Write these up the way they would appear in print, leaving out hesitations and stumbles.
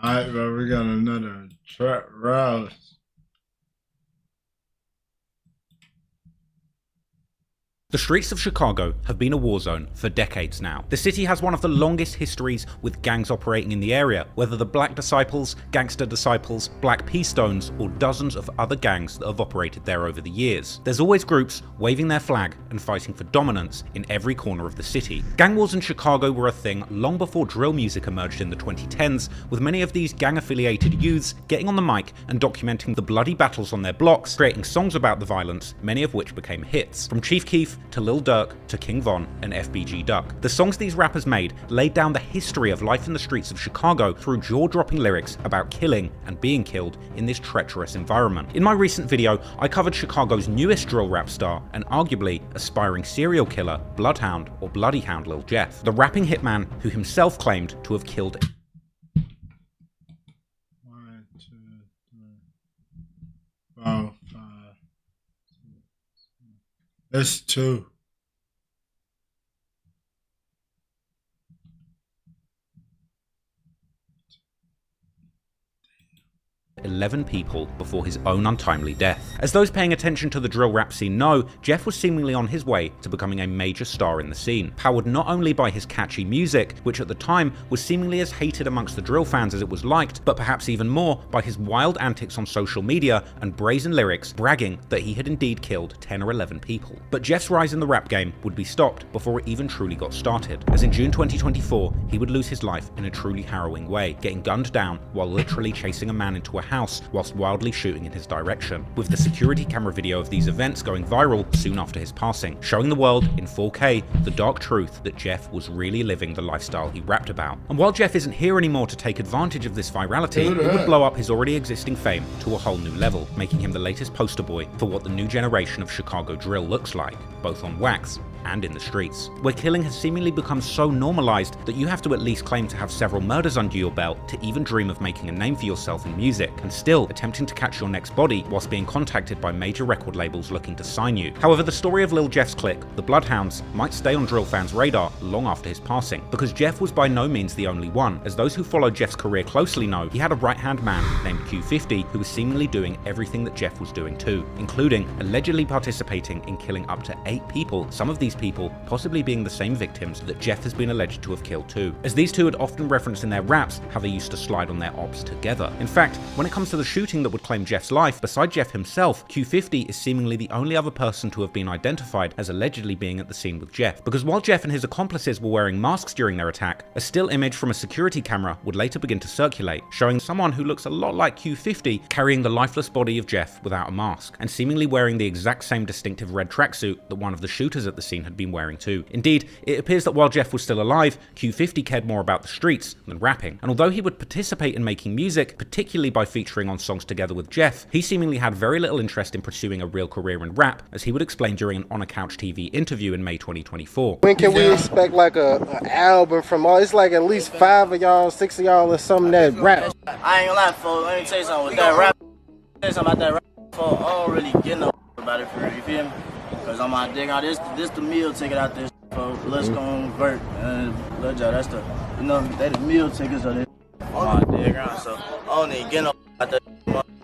Alright, but we got another trap rouse. The streets of Chicago have been a war zone for decades now. The city has one of the longest histories with gangs operating in the area, whether the Black Disciples, Gangster Disciples, Black P-Stones, or dozens of other gangs that have operated there over the years. There's always groups waving their flag and fighting for dominance in every corner of the city. Gang wars in Chicago were a thing long before drill music emerged in the 2010s, with many of these gang-affiliated youths getting on the mic and documenting the bloody battles on their blocks, creating songs about the violence, many of which became hits. From Chief Keef to Lil Durk to King Von and FBG Duck. The songs these rappers made laid down the history of life in the streets of Chicago through jaw-dropping lyrics about killing and being killed in this treacherous environment. In my recent video, I covered Chicago's newest drill rap star and arguably aspiring serial killer, Bloodhound or Bloody Hound Lil Jeff, the rapping hitman who himself claimed to have killed 1, 2, 3, 4, 5. That's 2. 11 people before his own untimely death. As those paying attention to the drill rap scene know, Jeff was seemingly on his way to becoming a major star in the scene, powered not only by his catchy music, which at the time was seemingly as hated amongst the drill fans as it was liked, but perhaps even more by his wild antics on social media and brazen lyrics bragging that he had indeed killed 10 or 11 people. But Jeff's rise in the rap game would be stopped before it even truly got started, as in June 2024, he would lose his life in a truly harrowing way, getting gunned down while literally chasing a man into a house whilst wildly shooting in his direction, with the security camera video of these events going viral soon after his passing, showing the world in 4K the dark truth that Jeff was really living the lifestyle he rapped about. And while Jeff isn't here anymore to take advantage of this virality, it would blow up his already existing fame to a whole new level, making him the latest poster boy for what the new generation of Chicago drill looks like, both on wax and in the streets, where killing has seemingly become so normalized that you have to at least claim to have several murders under your belt to even dream of making a name for yourself in music, and still attempting to catch your next body whilst being contacted by major record labels looking to sign you. However, the story of Lil Jeff's clique, the Bloodhounds, might stay on drill fans' radar long after his passing, because Jeff was by no means the only one. As those who followed Jeff's career closely know, he had a right-hand man named Q50 who was seemingly doing everything that Jeff was doing too, including allegedly participating in killing up to 8 people, some of these people possibly being the same victims that Jeff has been alleged to have killed too, as these two had often referenced in their raps how they used to slide on their ops together. In fact, when it comes to the shooting that would claim Jeff's life, beside Jeff himself, Q50 is seemingly the only other person to have been identified as allegedly being at the scene with Jeff, because while Jeff and his accomplices were wearing masks during their attack, a still image from a security camera would later begin to circulate, showing someone who looks a lot like Q50 carrying the lifeless body of Jeff without a mask, and seemingly wearing the exact same distinctive red tracksuit that one of the shooters at the scene had been wearing too. Indeed, it appears that while Jeff was still alive, Q50 cared more about the streets than rapping, and although he would participate in making music, particularly by featuring on songs together with Jeff, he seemingly had very little interest in pursuing a real career in rap, as he would explain during an On a Couch TV interview in May 2024. When can we expect like a album from all? It's like at least 5 of y'all, 6 of y'all or something that rap. I ain't gonna lie, folks. Let me tell you something with that rap. Tell you something about that rap, folks. I don't really get no about it for real, you feel me? Cause I'm out there, this the meal ticket out there, folks. Let's convert and let y'all. That's the, you know, they the meal tickets of this. I'm out there, ground, so I don't even get no out there,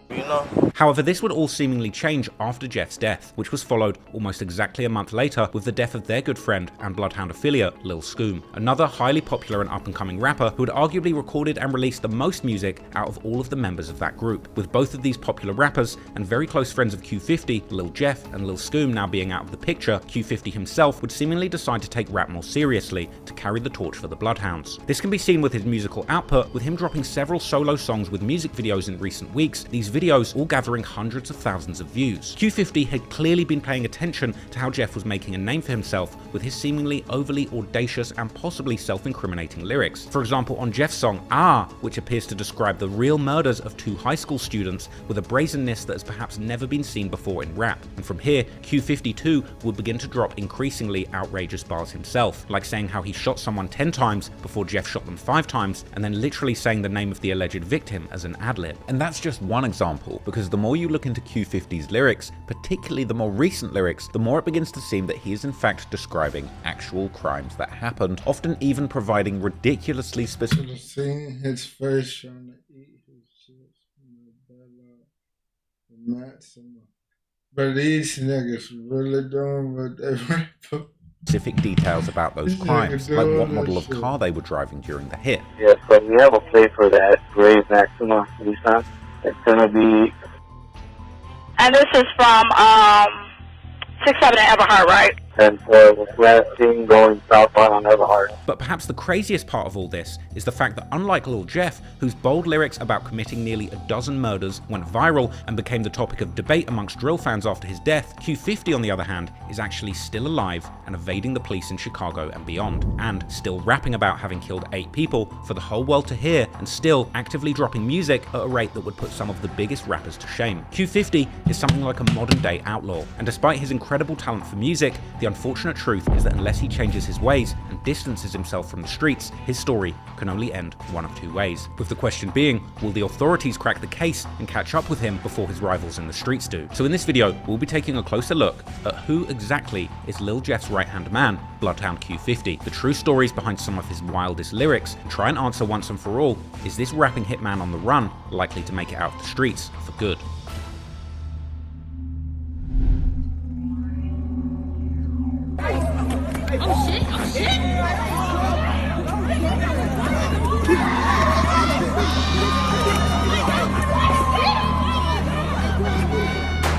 you know. However, this would all seemingly change after Jeff's death, which was followed almost exactly a month later with the death of their good friend and Bloodhound affiliate Lil Scoom, another highly popular and up-and-coming rapper who had arguably recorded and released the most music out of all of the members of that group. With both of these popular rappers and very close friends of Q50, Lil Jeff and Lil Scoom now being out of the picture, Q50 himself would seemingly decide to take rap more seriously to carry the torch for the Bloodhounds. This can be seen with his musical output, with him dropping several solo songs with music videos in recent weeks, these videos all gathering hundreds of thousands of views. Q50 had clearly been paying attention to how Jeff was making a name for himself with his seemingly overly audacious and possibly self-incriminating lyrics. For example, on Jeff's song Ah, which appears to describe the real murders of 2 high school students with a brazenness that has perhaps never been seen before in rap. And from here, Q52 would begin to drop increasingly outrageous bars himself, like saying how he shot someone 10 times before Jeff shot them 5 times, and then literally saying the name of the alleged victim as an ad-lib. And that's just one example, because the more you look into Q50's lyrics, particularly the more recent lyrics, the more it begins to seem that he is in fact describing actual crimes that happened, often even providing ridiculously specific. Should have seen his face on the maximum. But these niggas really doing what they rap. Specific details about those crimes, like what model of car they were driving during the hit. Yes, but we have a plate for that gray Maxima Nissan. It's gonna be. And this is from 67 Everhart, right? And for the last thing going southbound on Everhart. But perhaps the craziest part of all this is the fact that unlike Lil Jeff, whose bold lyrics about committing nearly a dozen murders went viral and became the topic of debate amongst drill fans after his death, Q50 on the other hand is actually still alive and evading the police in Chicago and beyond, and still rapping about having killed 8 people for the whole world to hear, and still actively dropping music at a rate that would put some of the biggest rappers to shame. Q50 is something like a modern day outlaw, and despite his incredible talent for music, the unfortunate truth is that unless he changes his ways and distances himself from the streets, his story can only end one of 2 ways. With the question being, will the authorities crack the case and catch up with him before his rivals in the streets do? So in this video, we'll be taking a closer look at who exactly is Lil Jeff's right-hand man, Bloodhound Q50, the true stories behind some of his wildest lyrics, and try and answer once and for all, is this rapping hitman on the run likely to make it out of the streets for good?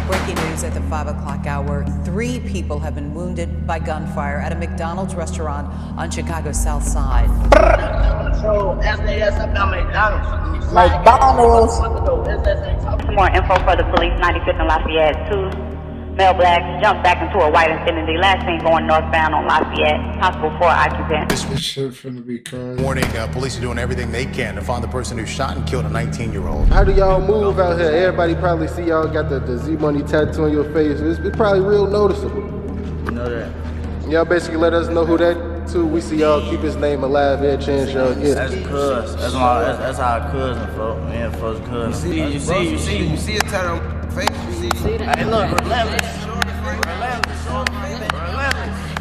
Breaking news at the 5 o'clock hour. 3 people have been wounded by gunfire at a McDonald's restaurant on Chicago's South Side. So, SAS up on McDonald's. McDonald's. More info for the police, 95th and Lafayette. 2 male blacks jumped back into a white Infiniti. Last seen going northbound on Lafayette. Possible 4 occupants. This shit finna be crazy. Warning, police are doing everything they can to find the person who shot and killed a 19-year-old. How do y'all move out here? Everybody probably see y'all got the Z-Money tattoo on your face. It's probably real noticeable. You know that. Y'all basically let us know who that too. We see y'all keep his name alive every chance y'all get. That's cuz. That's our cousin, folks. Me and folks' cousin. You see a tattoo on my face? You see? Hey, look, relentless.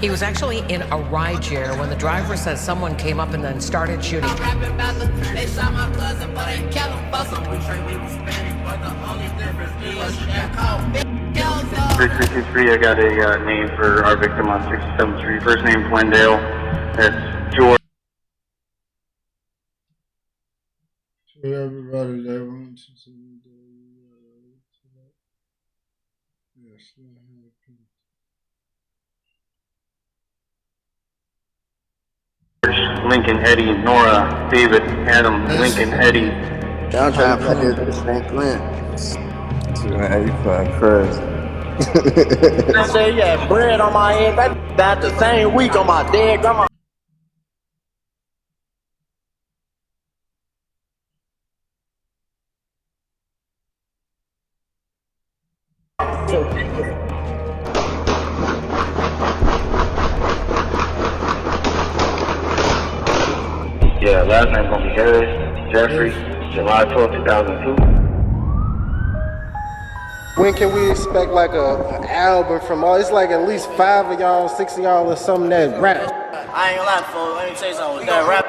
He was actually in a rideshare when the driver says someone came up and then started shooting. 663, I got a name for our victim on 67th Street. First name Glendale. That's George. To everybody that wants to see the yes, Lincoln, Eddie, Nora, David, Adam, Lincoln, Eddie. I'm trying to put this St. Clint. 285 Chris. I say, yeah, bread on my head. That died the same week on my dead grandma. Yeah, last name gonna be Harris, Jeffrey, July 12, 2002. When can we expect like an album from all? It's like at least 5 of y'all, 6 of y'all or something that rap. I ain't gonna lie, folks. Let me tell you something. With that rap,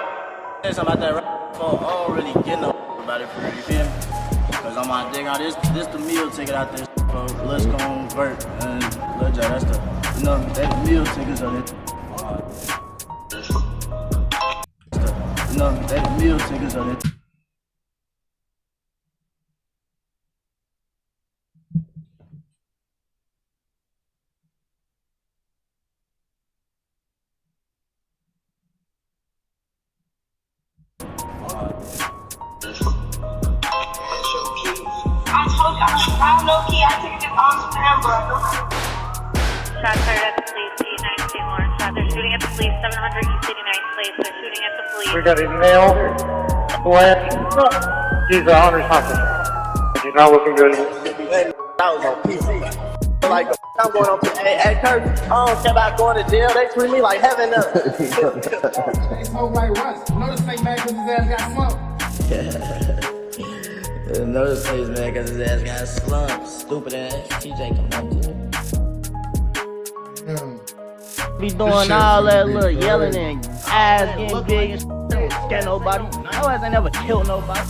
tell you something about that rap, folks. I don't really get no about it for real. You feel me? Cause I'm out there. This the meal ticket out there, folks. Let's convert and let y'all. That's the, you know, that meal tickets on it. You know, that meal tickets on it. I don't know, Key. I think it's on spam, bro. Shots fired at the police, P9 St. Lawrence. They're shooting at the police, 700 East 89th Place. They're shooting at the police. We got a male. What? He's unresponsive. He's not looking good. That was on PC. Like, I'm going on to, hey, Kurt, I don't care about going to jail. They treat me like heaven up. They smoke like once. Notice ain't mad because his ass got smoked. Notice he's mad because his ass got slumped. Stupid ass. TJ, come on to it. Be doing all that little yelling and eyes getting big and shit. Don't scare nobody. Your ass ain't never killed nobody.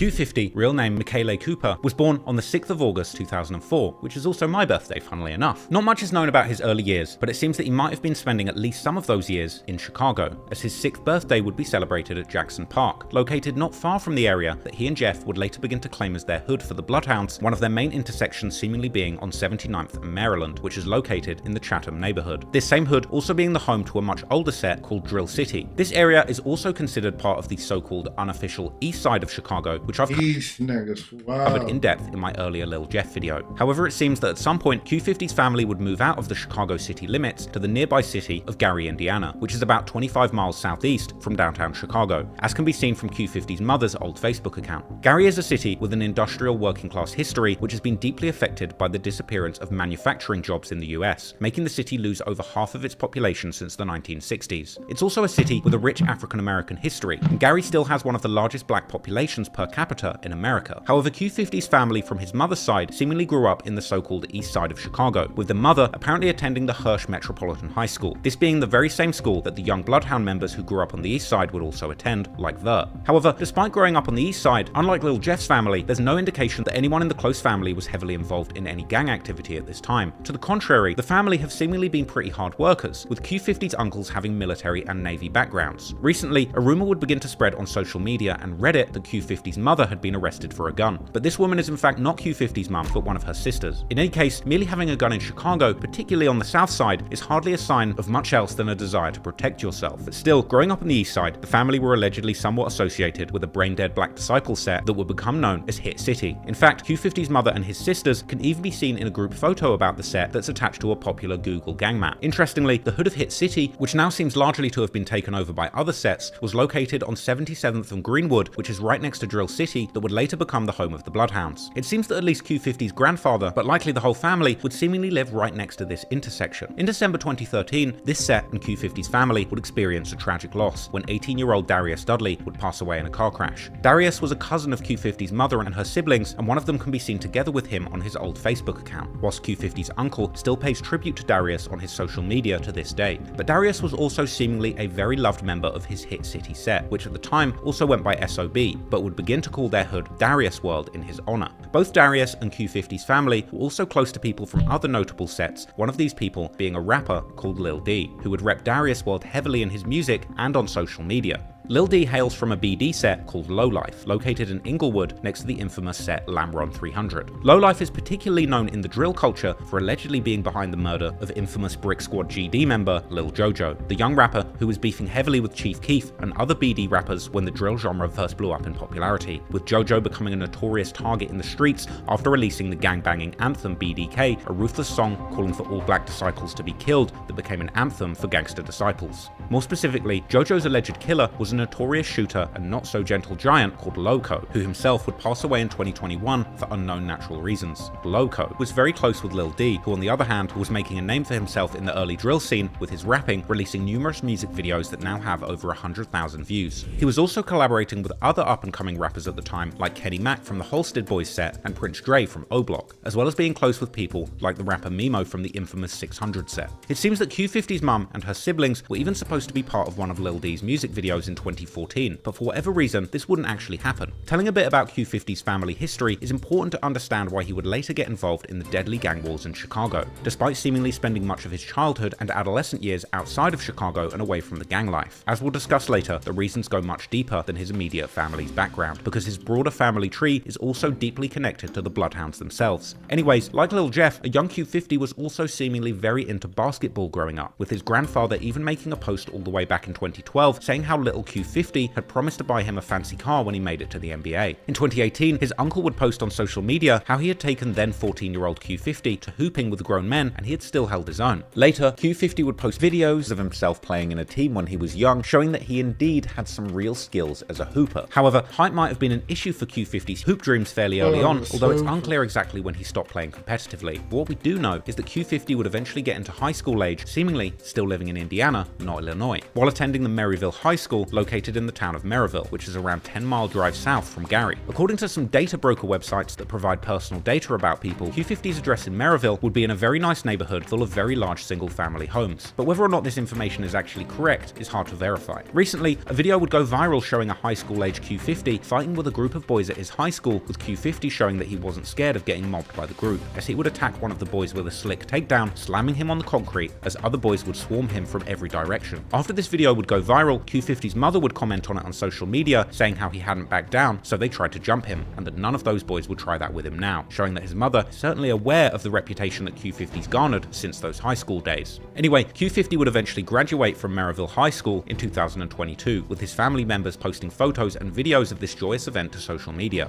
Q50, real name Michele Cooper, was born on the 6th of August 2004, which is also my birthday, funnily enough. Not much is known about his early years, but it seems that he might have been spending at least some of those years in Chicago, as his 6th birthday would be celebrated at Jackson Park, located not far from the area that he and Jeff would later begin to claim as their hood for the Bloodhounds, one of their main intersections seemingly being on 79th and Maryland, which is located in the Chatham neighborhood. This same hood also being the home to a much older set called Drill City. This area is also considered part of the so-called unofficial east side of Chicago, which I've covered in depth in my earlier Lil Jeff video. However, it seems that at some point Q50's family would move out of the Chicago city limits to the nearby city of Gary, Indiana, which is about 25 miles southeast from downtown Chicago, as can be seen from Q50's mother's old Facebook account. Gary is a city with an industrial working class history which has been deeply affected by the disappearance of manufacturing jobs in the US, making the city lose over half of its population since the 1960s. It's also a city with a rich African American history, and Gary still has one of the largest black populations per capita in America. However, Q50's family from his mother's side seemingly grew up in the so-called east side of Chicago, with the mother apparently attending the Hirsch Metropolitan High School, this being the very same school that the young Bloodhound members who grew up on the east side would also attend, like Vert. However, despite growing up on the east side, unlike Lil Jeff's family, there's no indication that anyone in the close family was heavily involved in any gang activity at this time. To the contrary, the family have seemingly been pretty hard workers, with Q50's uncles having military and navy backgrounds. Recently, a rumor would begin to spread on social media and Reddit that Q50's mother had been arrested for a gun, but this woman is in fact not Q50's mum, but one of her sisters. In any case, merely having a gun in Chicago, particularly on the south side, is hardly a sign of much else than a desire to protect yourself. But still, growing up on the east side, the family were allegedly somewhat associated with a brain-dead Black Disciple set that would become known as Hit City. In fact, Q50's mother and his sisters can even be seen in a group photo about the set that's attached to a popular Google gang map. Interestingly, the hood of Hit City, which now seems largely to have been taken over by other sets, was located on 77th and Greenwood, which is right next to Drill City, that would later become the home of the Bloodhounds. It seems that at least Q50's grandfather, but likely the whole family, would seemingly live right next to this intersection. In December 2013, this set and Q50's family would experience a tragic loss when 18-year-old Darius Dudley would pass away in a car crash. Darius was a cousin of Q50's mother and her siblings, and one of them can be seen together with him on his old Facebook account, whilst Q50's uncle still pays tribute to Darius on his social media to this day. But Darius was also seemingly a very loved member of his Hit City set, which at the time also went by SOB, but would begin to call their hood Darius World in his honor. Both Darius and Q50's family were also close to people from other notable sets, one of these people being a rapper called Lil D, who would rep Darius World heavily in his music and on social media. Lil D hails from a BD set called Lowlife, located in Inglewood next to the infamous set Lamron 300. Lowlife is particularly known in the drill culture for allegedly being behind the murder of infamous Brick Squad GD member Lil Jojo, the young rapper who was beefing heavily with Chief Keef and other BD rappers when the drill genre first blew up in popularity, with Jojo becoming a notorious target in the streets after releasing the gangbanging anthem BDK, a ruthless song calling for all black disciples to be killed that became an anthem for gangster disciples. More specifically, Jojo's alleged killer was a notorious shooter and not so gentle giant called Loco, who himself would pass away in 2021 for unknown natural reasons. Loco was very close with Lil D, who on the other hand was making a name for himself in the early drill scene with his rapping, releasing numerous music videos that now have over 100,000 views. He was also collaborating with other up-and-coming rappers at the time like Kenny Mac from the Halstead Boys set and Prince Dre from O-Block, as well as being close with people like the rapper Mimo from the infamous 600 set. It seems that Q50's mum and her siblings were even supposed to be part of one of Lil D's music videos in 2014, but for whatever reason, this wouldn't actually happen. Telling a bit about Q50's family history is important to understand why he would later get involved in the deadly gang wars in Chicago, despite seemingly spending much of his childhood and adolescent years outside of Chicago and away from the gang life. As we'll discuss later, the reasons go much deeper than his immediate family's background, because his broader family tree is also deeply connected to the Bloodhounds themselves. Anyways, like Lil Jeff, a young Q50 was also seemingly very into basketball growing up, with his grandfather even making a post all the way back in 2012 saying how little Q50 had promised to buy him a fancy car when he made it to the NBA. In 2018, his uncle would post on social media how he had taken then 14-year-old Q50 to hooping with grown men and he had still held his own. Later, Q50 would post videos of himself playing in a team when he was young, showing that he indeed had some real skills as a hooper. However, height might have been an issue for Q50's hoop dreams fairly early on, although it's unclear exactly when he stopped playing competitively. But what we do know is that Q50 would eventually get into high school age, seemingly still living in Indiana, not Illinois. While attending the Maryville High School, located in the town of Merrillville, which is around 10-mile drive south from Gary. According to some data broker websites that provide personal data about people, Q50's address in Merrillville would be in a very nice neighborhood full of very large single-family homes. But whether or not this information is actually correct is hard to verify. Recently, a video would go viral showing a high school-age Q50 fighting with a group of boys at his high school, with Q50 showing that he wasn't scared of getting mobbed by the group, as he would attack one of the boys with a slick takedown, slamming him on the concrete as other boys would swarm him from every direction. After this video would go viral, Q50's mother would comment on it on social media, saying how he hadn't backed down, so they tried to jump him, and that none of those boys would try that with him now, showing that his mother is certainly aware of the reputation that Q50's garnered since those high school days. Anyway, Q50 would eventually graduate from Merrillville High School in 2022, with his family members posting photos and videos of this joyous event to social media.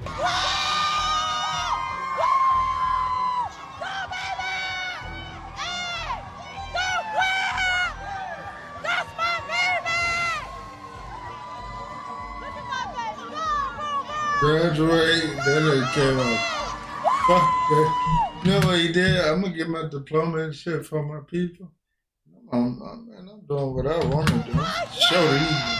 Graduate, that nigga came out. Fuck that. You know what he did? I'm gonna get my diploma and shit for my people. Man, I'm doing what I want to do. Show these.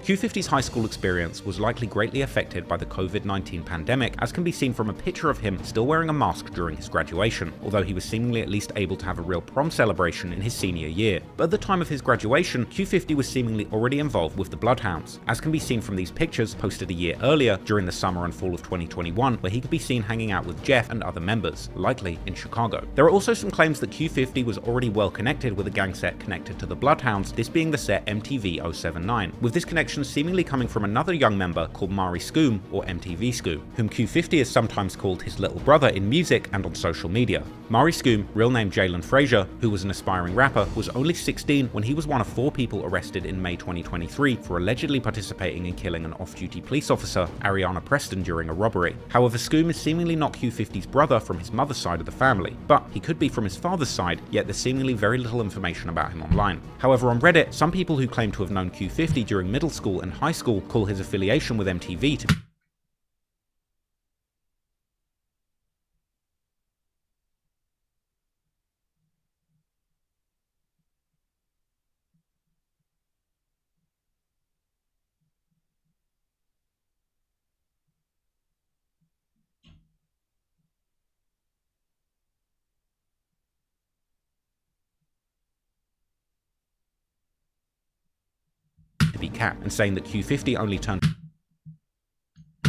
Q50's high school experience was likely greatly affected by the COVID-19 pandemic, as can be seen from a picture of him still wearing a mask during his graduation, although he was seemingly at least able to have a real prom celebration in his senior year. But at the time of his graduation, Q50 was seemingly already involved with the Bloodhounds, as can be seen from these pictures posted a year earlier during the summer and fall of 2021, where he could be seen hanging out with Jeff and other members, likely in Chicago. There are also some claims that Q50 was already well connected with a gang set connected to the Bloodhounds, this being the set MTV 079, with this connection seemingly coming from another young member called Mari Scoom, or MTV Scoom, whom Q50 is sometimes called his little brother in music and on social media. Mari Scoom, real name Jalen Frazier, who was an aspiring rapper, was only 16 when he was one of 4 people arrested in May 2023 for allegedly participating in killing an off-duty police officer, Ariana Preston, during a robbery. However, Scoom is seemingly not Q50's brother from his mother's side of the family, but he could be from his father's side, yet there's seemingly very little information about him online. However, on Reddit, some people who claim to have known Q50 during middle school and high school call his affiliation with MTV to be capped, and saying that Q50 only turned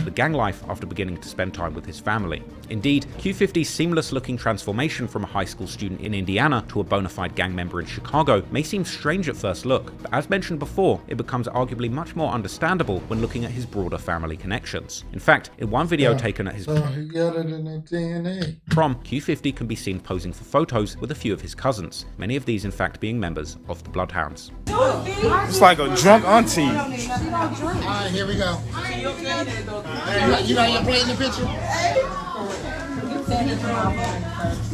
the gang life after beginning to spend time with his family. Indeed, Q50's seamless-looking transformation from a high school student in Indiana to a bona fide gang member in Chicago may seem strange at first look, but as mentioned before, it becomes arguably much more understandable when looking at his broader family connections. In fact, in one video taken at his he got it in the DNA. prom, Q50 can be seen posing for photos with a few of his cousins, many of these in fact being members of the Bloodhounds. It's like a drunk auntie. Alright, here we go. You know you're playing the picture?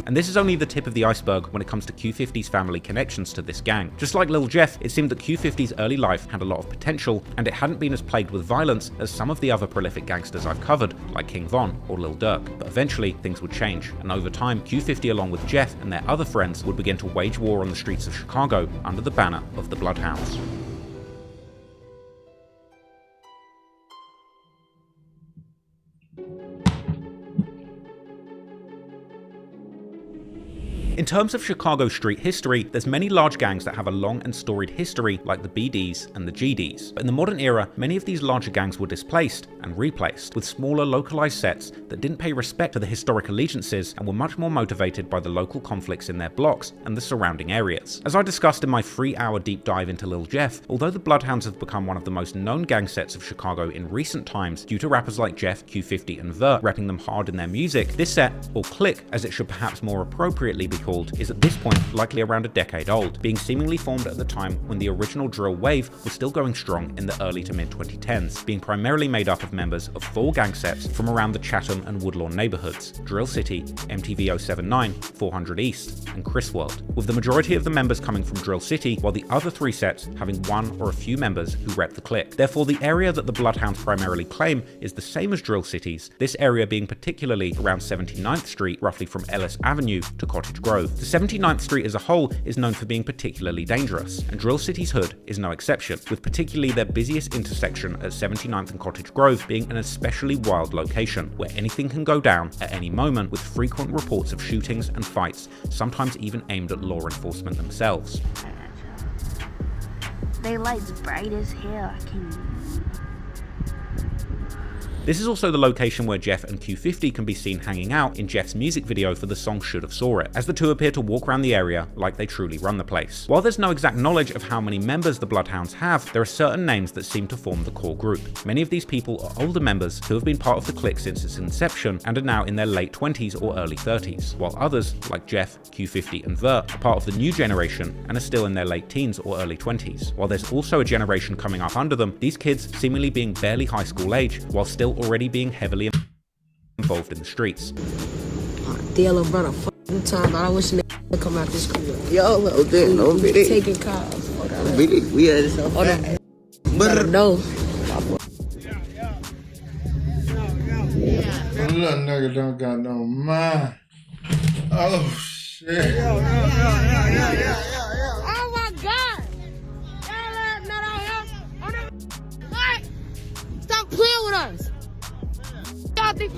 And this is only the tip of the iceberg when it comes to Q50's family connections to this gang. Just like Lil Jeff, it seemed that Q50's early life had a lot of potential, and it hadn't been as plagued with violence as some of the other prolific gangsters I've covered, like King Von or Lil Durk. But eventually, things would change, and over time, Q50 along with Jeff and their other friends would begin to wage war on the streets of Chicago under the banner of the Bloodhounds. In terms of Chicago street history, there's many large gangs that have a long and storied history, like the BDs and the GDs. But in the modern era, many of these larger gangs were displaced and replaced with smaller localized sets that didn't pay respect to the historic allegiances and were much more motivated by the local conflicts in their blocks and the surrounding areas. As I discussed in my 3-hour deep dive into Lil Jeff, although the Bloodhounds have become one of the most known gang sets of Chicago in recent times due to rappers like Jeff, Q50 and Vert rapping them hard in their music, this set, or clique as it should perhaps more appropriately be called, is at this point likely around a decade old, being seemingly formed at the time when the original drill wave was still going strong in the early to mid 2010s, being primarily made up of members of 4 gang sets from around the Chatham and Woodlawn neighborhoods: Drill City, MTV 079, 400 East, and Chris World, with the majority of the members coming from Drill City, while the other 3 sets having one or a few members who rep the clique. Therefore, the area that the Bloodhounds primarily claim is the same as Drill City's, this area being particularly around 79th Street, roughly from Ellis Avenue to Cottage Grove. Grove. The 79th Street as a whole is known for being particularly dangerous, and Drill City's hood is no exception, with particularly their busiest intersection at 79th and Cottage Grove being an especially wild location, where anything can go down at any moment, with frequent reports of shootings and fights, sometimes even aimed at law enforcement themselves. They lights bright as hell. I can't. This is also the location where Jeff and Q50 can be seen hanging out in Jeff's music video for the song Should Have Saw It, as the two appear to walk around the area like they truly run the place. While there's no exact knowledge of how many members the Bloodhounds have, there are certain names that seem to form the core group. Many of these people are older members who have been part of the clique since its inception and are now in their late 20s or early 30s, while others, like Jeff, Q50 and Vert, are part of the new generation and are still in their late teens or early 20s. While there's also a generation coming up under them, these kids seemingly being barely high school age, while still already being heavily involved in the streets. Dylan brought a fucking time, I wish they would come out this crib. Yo, no video. Taking calls. We had this on But no. Little nigga don't got no mind. Oh shit. Oh my God. Y'all not out here. What? Stop playing with us. Y'all think.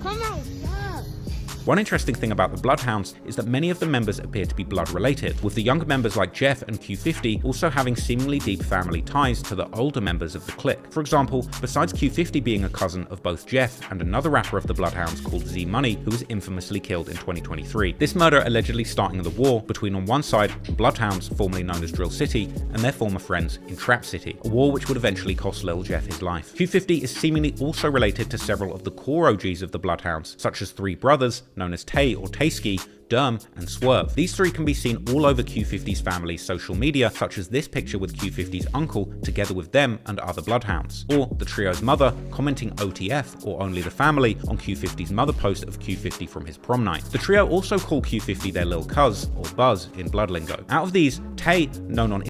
Come on. Stop. One interesting thing about the Bloodhounds is that many of the members appear to be blood related, with the younger members like Jeff and Q50 also having seemingly deep family ties to the older members of the clique. For example, besides Q50 being a cousin of both Jeff and another rapper of the Bloodhounds called Z Money, who was infamously killed in 2023. This murder allegedly starting the war between, on one side, the Bloodhounds, formerly known as Drill City, and their former friends in Trap City, a war which would eventually cost Lil Jeff his life. Q50 is seemingly also related to several of the core OGs of the Bloodhounds, such as three brothers, known as Tay or Tayski, Derm, and Swerve. These three can be seen all over Q50's family's social media, such as this picture with Q50's uncle together with them and other Bloodhounds, or the trio's mother commenting OTF or only the family on Q50's mother post of Q50 from his prom night. The trio also call Q50 their lil cuz or buzz in blood lingo. Out of these, Tay, known on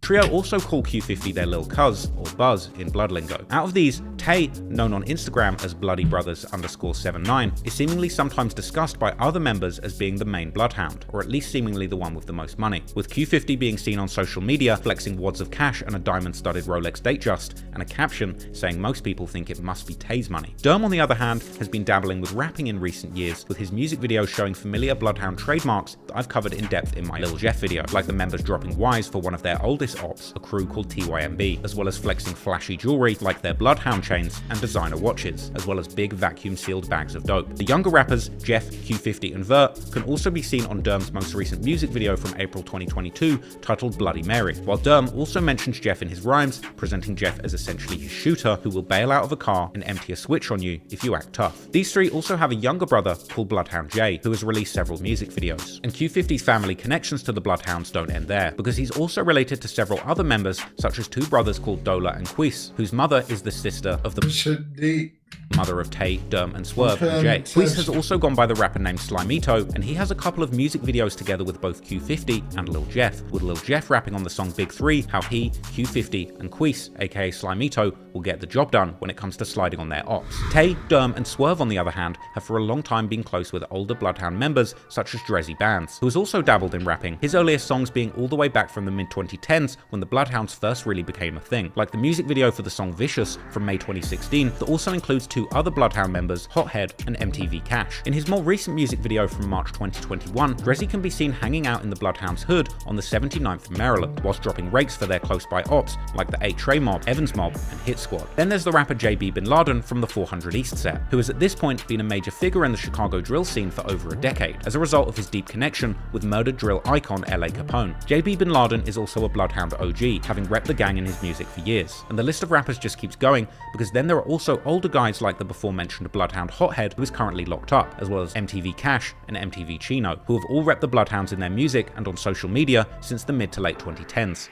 Instagram as BloodyBrothers_79, is seemingly sometimes discussed by other members as being the main Bloodhound, or at least seemingly the one with the most money, with Q50 being seen on social media flexing wads of cash and a diamond-studded Rolex Datejust, and a caption saying most people think it must be Tay's money. Derm, on the other hand, has been dabbling with rapping in recent years, with his music videos showing familiar Bloodhound trademarks that I've covered in depth in my Lil Jeff video, like the members dropping Ys for one of their oldest ops, a crew called TYMB, as well as flexing flashy jewelry like their Bloodhound chains and designer watches, as well as big vacuum-sealed bags of dope. The younger rappers, Jeff, Q50 and Vert, can also be seen on Derm's most recent music video from April 2022 titled Bloody Mary, while Derm also mentions Jeff in his rhymes, presenting Jeff as essentially his shooter who will bail out of a car and empty a switch on you if you act tough. These three also have a younger brother called Bloodhound J, who has released several music videos. And Q50's family connections to the Bloodhounds don't end there, because he's also related to several other members, such as two brothers called Dola and Quis, whose mother is the sister of the mother of Tay, Derm, and Swerve, and Jay. Quis has also gone by the rapper named Slimito, and he has a couple of music videos together with both Q50 and Lil Jeff, with Lil Jeff rapping on the song Big 3, how he, Q50, and Quis, aka Slimito, will get the job done when it comes to sliding on their ops. Tay, Derm, and Swerve, on the other hand, have for a long time been close with older Bloodhound members, such as Drezzy Bands, who has also dabbled in rapping, his earliest songs being all the way back from the mid-2010s, when the Bloodhounds first really became a thing, like the music video for the song Vicious from May 2016, that also includes two other Bloodhound members, Hothead and MTV Cash. In his more recent music video from March 2021, Drezzy can be seen hanging out in the Bloodhound's hood on the 79th of Maryland, whilst dropping rakes for their close-by ops like the 8 Trey Mob, Evans Mob, and Hit Squad. Then there's the rapper JB Bin Laden from the 400 East set, who has at this point been a major figure in the Chicago drill scene for over a decade, as a result of his deep connection with murdered drill icon LA Capone. JB Bin Laden is also a Bloodhound OG, having repped the gang in his music for years. And the list of rappers just keeps going, because then there are also older guys like the before-mentioned Bloodhound Hothead, who is currently locked up, as well as MTV Cash and MTV Chino, who have all repped the Bloodhounds in their music and on social media since the mid to late 2010s.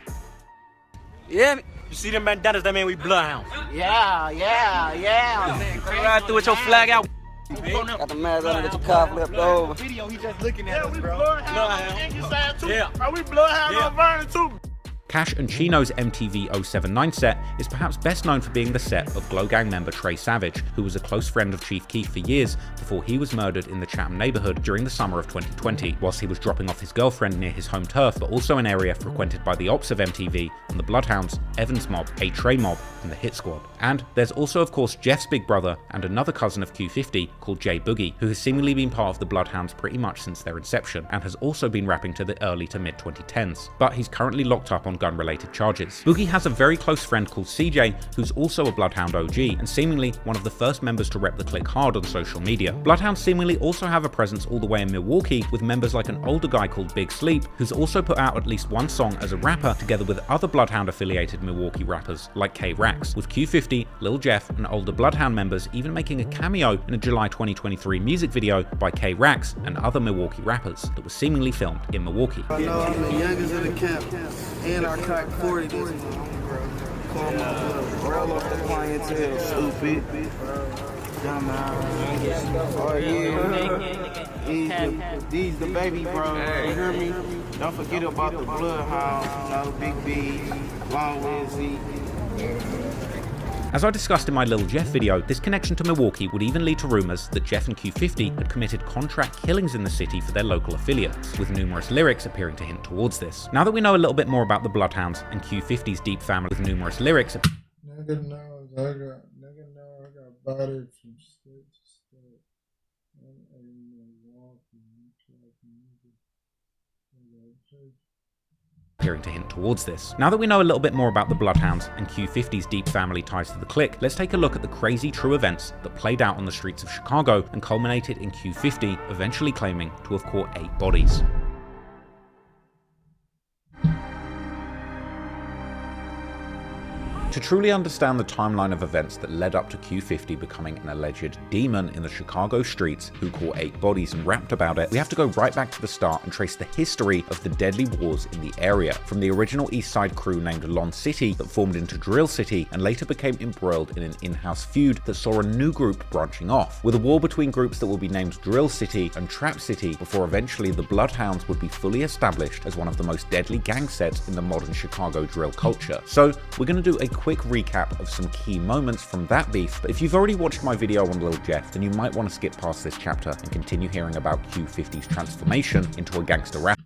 Yeah, you see them bandanas, that mean we Bloodhounds. Yeah. Come right through with your flag out. Got the mask on, get your car flipped over. Video, he just looking at us, bro. Bloodhound. Yeah. Are we Bloodhound on Vernon too? Cash and Chino's MTV 079 set is perhaps best known for being the set of Glow Gang member Trey Savage, who was a close friend of Chief Keef for years before he was murdered in the Chatham neighborhood during the summer of 2020, whilst he was dropping off his girlfriend near his home turf, but also an area frequented by the ops of MTV and the Bloodhounds, Evans Mob, A Trey Mob, and the Hit Squad. And there's also of course Jeff's big brother and another cousin of Q50 called J Boogie, who has seemingly been part of the Bloodhounds pretty much since their inception, and has also been rapping to the early to mid 2010s, but he's currently locked up on gun-related charges. Boogie has a very close friend called CJ, who's also a Bloodhound OG, and seemingly one of the first members to rep the clique hard on social media. Bloodhounds seemingly also have a presence all the way in Milwaukee, with members like an older guy called Big Sleep, who's also put out at least one song as a rapper together with other Bloodhound-affiliated Milwaukee rappers like WhyRacks, with Q50, Lil Jeff, and older Bloodhound members even making a cameo in a July 2023 music video by WhyRacks and other Milwaukee rappers that was seemingly filmed in Milwaukee. I know I'm the youngest of the camp, and I cracked 40 this month, bro. Call my blood, roll up the clientele, stupid. Dumbass. Oh yeah. These the baby bro. You hear me? Don't forget about the Bloodhound, Big B, Long Lizzy. As I discussed in my Lil Jeff video, this connection to Milwaukee would even lead to rumours that Jeff and Q50 had committed contract killings in the city for their local affiliates, with numerous lyrics appearing to hint towards this. Now that we know a little bit more about the Bloodhounds and Q50's deep family with numerous lyrics, Nigga knows I got body from state to state. appearing to hint towards this. Now that we know a little bit more about the Bloodhounds and Q50's deep family ties to the clique, let's take a look at the crazy true events that played out on the streets of Chicago and culminated in Q50 eventually claiming to have caught 8 bodies. To truly understand the timeline of events that led up to Q50 becoming an alleged demon in the Chicago streets who caught 8 bodies and rapped about it, we have to go right back to the start and trace the history of the deadly wars in the area, from the original East Side crew named Lon City that formed into Drill City and later became embroiled in an in-house feud that saw a new group branching off, with a war between groups that will be named Drill City and Trap City before eventually the Bloodhounds would be fully established as one of the most deadly gang sets in the modern Chicago drill culture. So we're going to do a quick recap of some key moments from that beef, but if you've already watched my video on Lil Jeff, then you might want to skip past this chapter and continue hearing about Q50's transformation into a gangster rapper.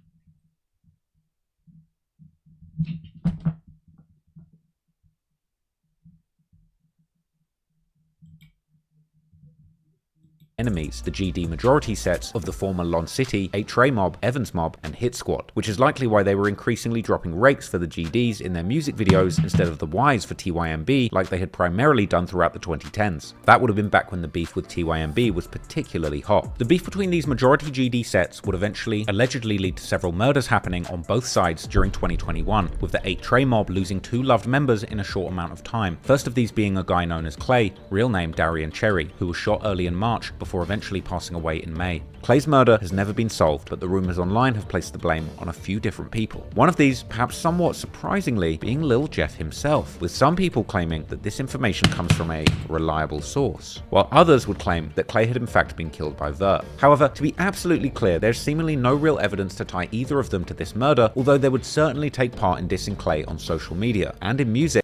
Enemies, the GD majority sets of the former Lon City, 8 Trey Mob, Evans Mob, and Hit Squad, which is likely why they were increasingly dropping rakes for the GDs in their music videos instead of the Ys for TYMB like they had primarily done throughout the 2010s. That would have been back when the beef with TYMB was particularly hot. The beef between these majority GD sets would eventually allegedly lead to several murders happening on both sides during 2021, with the 8 Trey Mob losing 2 loved members in a short amount of time. First of these being a guy known as Clay, real name Darian Cherry, who was shot early in March before eventually passing away in May. Clay's murder has never been solved, but the rumours online have placed the blame on a few different people. One of these, perhaps somewhat surprisingly, being Lil Jeff himself, with some people claiming that this information comes from a reliable source, while others would claim that Clay had in fact been killed by Vert. However, to be absolutely clear, there's seemingly no real evidence to tie either of them to this murder, although they would certainly take part in dissing Clay on social media and in music.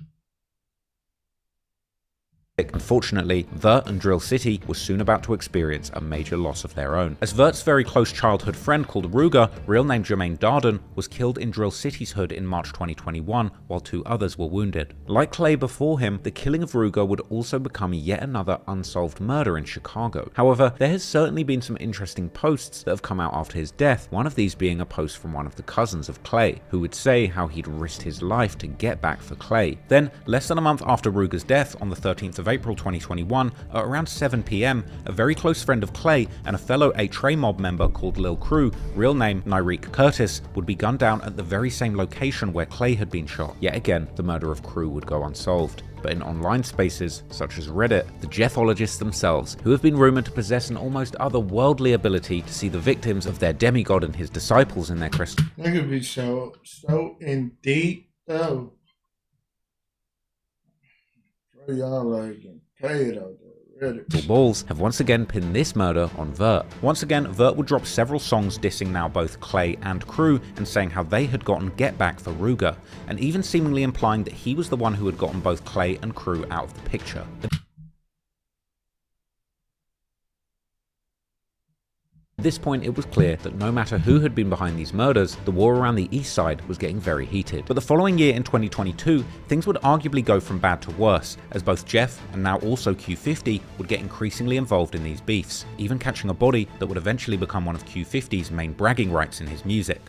Unfortunately, Vert and Drill City were soon about to experience a major loss of their own, as Vert's very close childhood friend called Ruger, real name Jermaine Darden, was killed in Drill City's hood in March 2021, while 2 others were wounded. Like Clay before him, the killing of Ruger would also become yet another unsolved murder in Chicago. However, there has certainly been some interesting posts that have come out after his death, one of these being a post from one of the cousins of Clay, who would say how he'd risked his life to get back for Clay. Then, less than a month after Ruger's death, on the 13th of April 2021, at around 7 PM, a very close friend of Clay and a fellow 8 Trey Mob member called Lil Crew, real name Nyreek Curtis, would be gunned down at the very same location where Clay had been shot. Yet again, the murder of Crew would go unsolved. But in online spaces, such as Reddit, the Jeffologists themselves, who have been rumoured to possess an almost otherworldly ability to see the victims of their demigod and his disciples in their crystal. That could be so in deep though. For y'all like and play it out there, balls have once again pinned this murder on Vert. Once again, Vert would drop several songs dissing now both Clay and crew and saying how they had gotten get back for Ruger, and even seemingly implying that he was the one who had gotten both Clay and crew out of the picture. At this point, it was clear that no matter who had been behind these murders, the war around the East Side was getting very heated. But the following year in 2022, things would arguably go from bad to worse, as both Jeff and now also Q50 would get increasingly involved in these beefs, even catching a body that would eventually become one of Q50's main bragging rights in his music.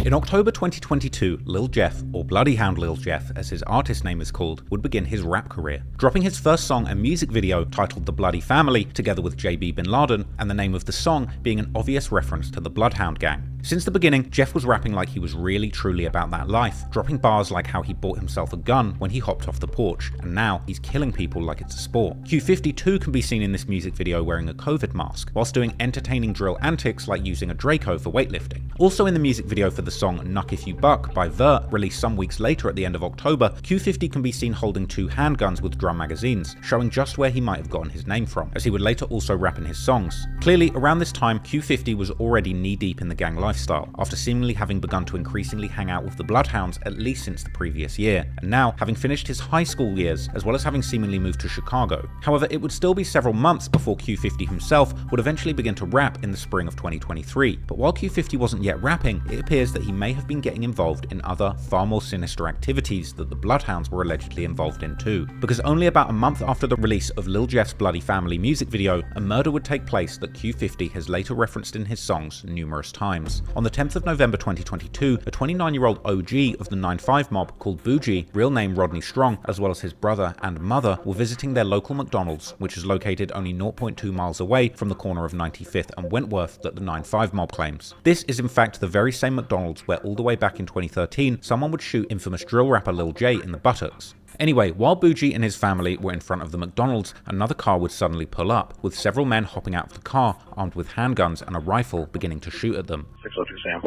In October 2022, Lil Jeff, or Bloodhound Lil Jeff as his artist name is called, would begin his rap career, dropping his first song and music video titled The Bloody Family together with JB Bin Laden, and the name of the song being an obvious reference to the Bloodhound gang. Since the beginning, Jeff was rapping like he was really truly about that life, dropping bars like how he bought himself a gun when he hopped off the porch, and now he's killing people like it's a sport. Q50 too can be seen in this music video wearing a COVID mask, whilst doing entertaining drill antics like using a Draco for weightlifting. Also in the music video for the song Knuck If You Buck by Vert, released some weeks later at the end of October, Q50 can be seen holding 2 handguns with drum magazines, showing just where he might have gotten his name from, as he would later also rap in his songs. Clearly, around this time, Q50 was already knee-deep in the gang lifestyle, after seemingly having begun to increasingly hang out with the Bloodhounds at least since the previous year, and now having finished his high school years, as well as having seemingly moved to Chicago. However, it would still be several months before Q50 himself would eventually begin to rap in the spring of 2023, but while Q50 wasn't yet rapping, it appears that he may have been getting involved in other, far more sinister activities that the Bloodhounds were allegedly involved in too, because only about a month after the release of Lil Jeff's Bloody Family music video, a murder would take place that Q50 has later referenced in his songs numerous times. On the 10th of November 2022, a 29-year-old OG of the 9-5 mob called Bougie, real name Rodney Strong, as well as his brother and mother, were visiting their local McDonald's, which is located only 0.2 miles away from the corner of 95th and Wentworth that the 9-5 mob claims. This is in fact the very same McDonald's where all the way back in 2013, someone would shoot infamous drill rapper Lil J in the buttocks. Anyway, while Bougie and his family were in front of the McDonald's, another car would suddenly pull up, with several men hopping out of the car, armed with handguns and a rifle, beginning to shoot at them. 602 Sam.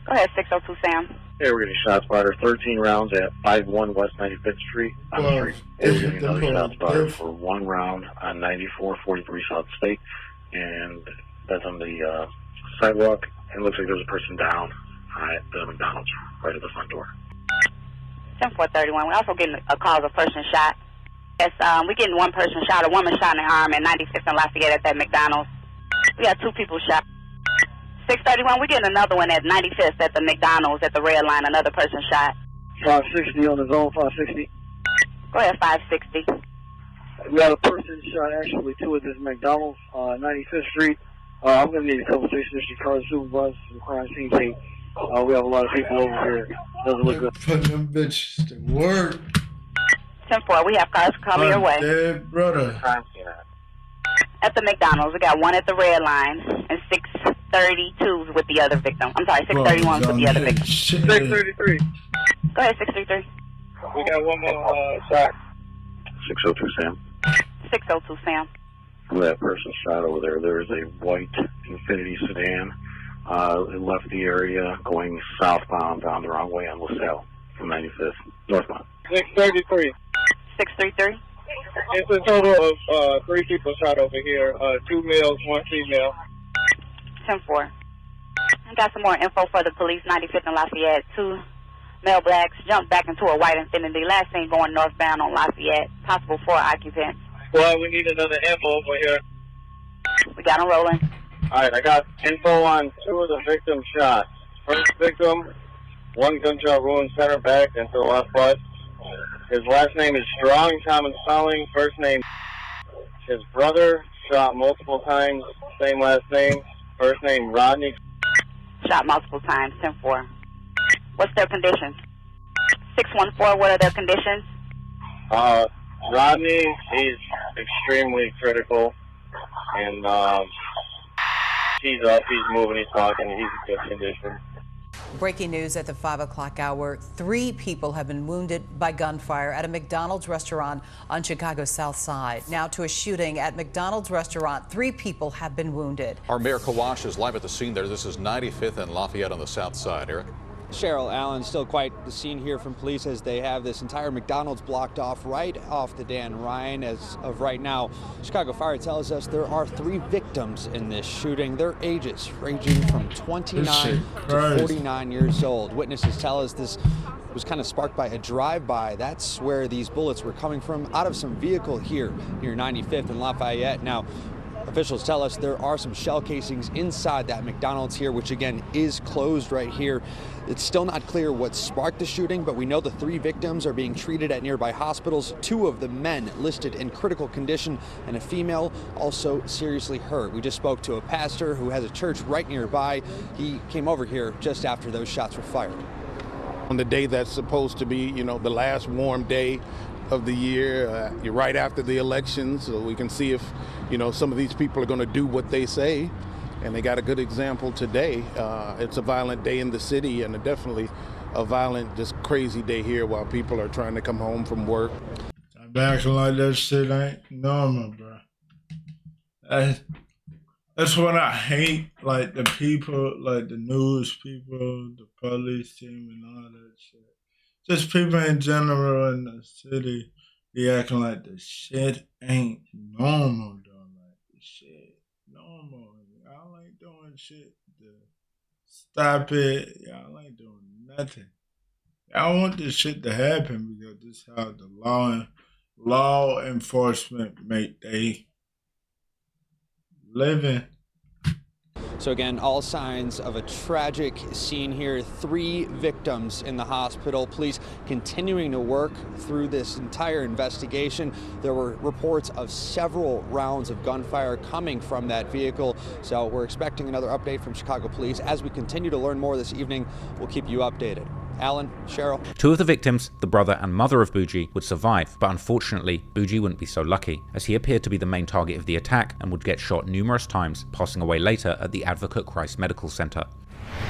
Go ahead, 602 Sam. Hey, we're getting shots fired. 13 rounds at 51 West 95th Street on the street. Hey, we're getting another shots fired for 1 round on 9443 South State, and that's on the sidewalk. And it looks like there's a person down at the McDonald's right at the front door. 10431. We're also getting a call of a person shot. Yes, we're getting one person shot, a woman shot in the arm at 96th and Lafayette at that McDonald's. We got 2 people shot. 631, we're getting another one at 95th at the McDonald's at the red line, another person shot. 560 on the zone, 560. Go ahead, 560. We got a person shot, actually, 2 at this McDonald's, 95th Street. I'm going to need a couple 360 cars, supervisors, and crime scene team. We have a lot of people over here. Doesn't look good. Put them bitches to work. 10-4, we have cars coming your way. Dead brother. At the McDonald's, we got 1 at the red line and 632s with the other victim. I'm sorry, 631s with the other victim. 633. Go ahead, 633. We got one more shot. 602 Sam. 602 Sam. That person shot over there. There is a white Infiniti sedan. It left the area going southbound down the wrong way on LaSalle from 95th, northbound. 633. 633. It's a total of 3 people shot over here, 2 males, 1 female. 10-4. I got some more info for the police, 95th and Lafayette. 2 male blacks jumped back into a white Infiniti, last seen going northbound on Lafayette. Possible 4 occupants. Well, we need another info over here. We got them rolling. Alright, I got info on 2 of the victim shots. First victim, 1 gunshot wound center back into the left butt. His last name is Strong, common spelling. First name. His brother shot multiple times, same last name. First name Rodney. Shot multiple times, 10-4. What's their conditions? 614, what are their conditions? Rodney, he's extremely critical. And he's up, he's moving, he's talking, he's in good condition. Breaking news at the 5 o'clock hour. 3 people have been wounded by gunfire at a McDonald's restaurant on Chicago's South Side. Now to a shooting at McDonald's restaurant. 3 people have been wounded. Our Mayor Kawash is live at the scene there. This is 95th and Lafayette on the South Side. Eric? Cheryl Allen, still quite the scene here from police as they have this entire McDonald's blocked off right off the Dan Ryan. As of right now, Chicago Fire tells us there are 3 victims in this shooting. Their ages ranging from 29 to 49 years old. Witnesses tell us this was kind of sparked by a drive-by. That's where these bullets were coming from, out of some vehicle here near 95th and Lafayette. Now, officials tell us there are some shell casings inside that McDonald's here, which again is closed right here. It's still not clear what sparked the shooting, but we know the 3 victims are being treated at nearby hospitals. 2 of the men listed in critical condition and a female also seriously hurt. We just spoke to a pastor who has a church right nearby. He came over here just after those shots were fired. On the day that's supposed to be, you know, the last warm day of the year, right after the elections, so we can see if, you know, some of these people are going to do what they say. And they got a good example today. It's a violent day in the city, and definitely a violent, just crazy day here while people are trying to come home from work. I'm acting like that shit ain't normal, bro. That's what I hate, like the people, like the news people, the police team and all that shit. Just people in general in the city be acting like the shit ain't normal, though. Like the shit normal. Y'all ain't doing shit to stop it. Y'all ain't doing nothing. Y'all want this shit to happen because this is how the law enforcement make they living. So again, all signs of a tragic scene here. 3 victims in the hospital. Police continuing to work through this entire investigation. There were reports of several rounds of gunfire coming from that vehicle. So we're expecting another update from Chicago Police. As we continue to learn more this evening, we'll keep you updated. Alan, Cheryl. 2 of the victims, the brother and mother of Bougie, would survive, but unfortunately, Bougie wouldn't be so lucky, as he appeared to be the main target of the attack and would get shot numerous times, passing away later at the Advocate Christ Medical Center.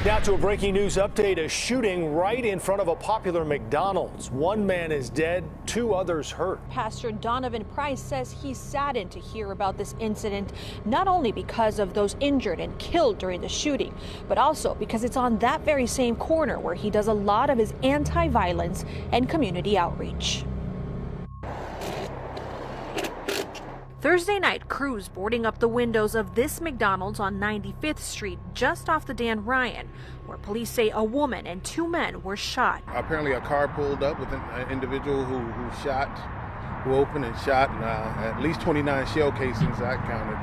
Now to a breaking news update, a shooting right in front of a popular McDonald's. 1 man is dead, 2 others hurt. Pastor Donovan Price says he's saddened to hear about this incident, not only because of those injured and killed during the shooting, but also because it's on that very same corner where he does a lot of his anti-violence and community outreach. Thursday night, crews boarding up the windows of this McDonald's on 95th Street, just off the Dan Ryan, where police say a woman and 2 men were shot. Apparently a car pulled up with an individual who opened and shot, and at least 29 shell casings I counted,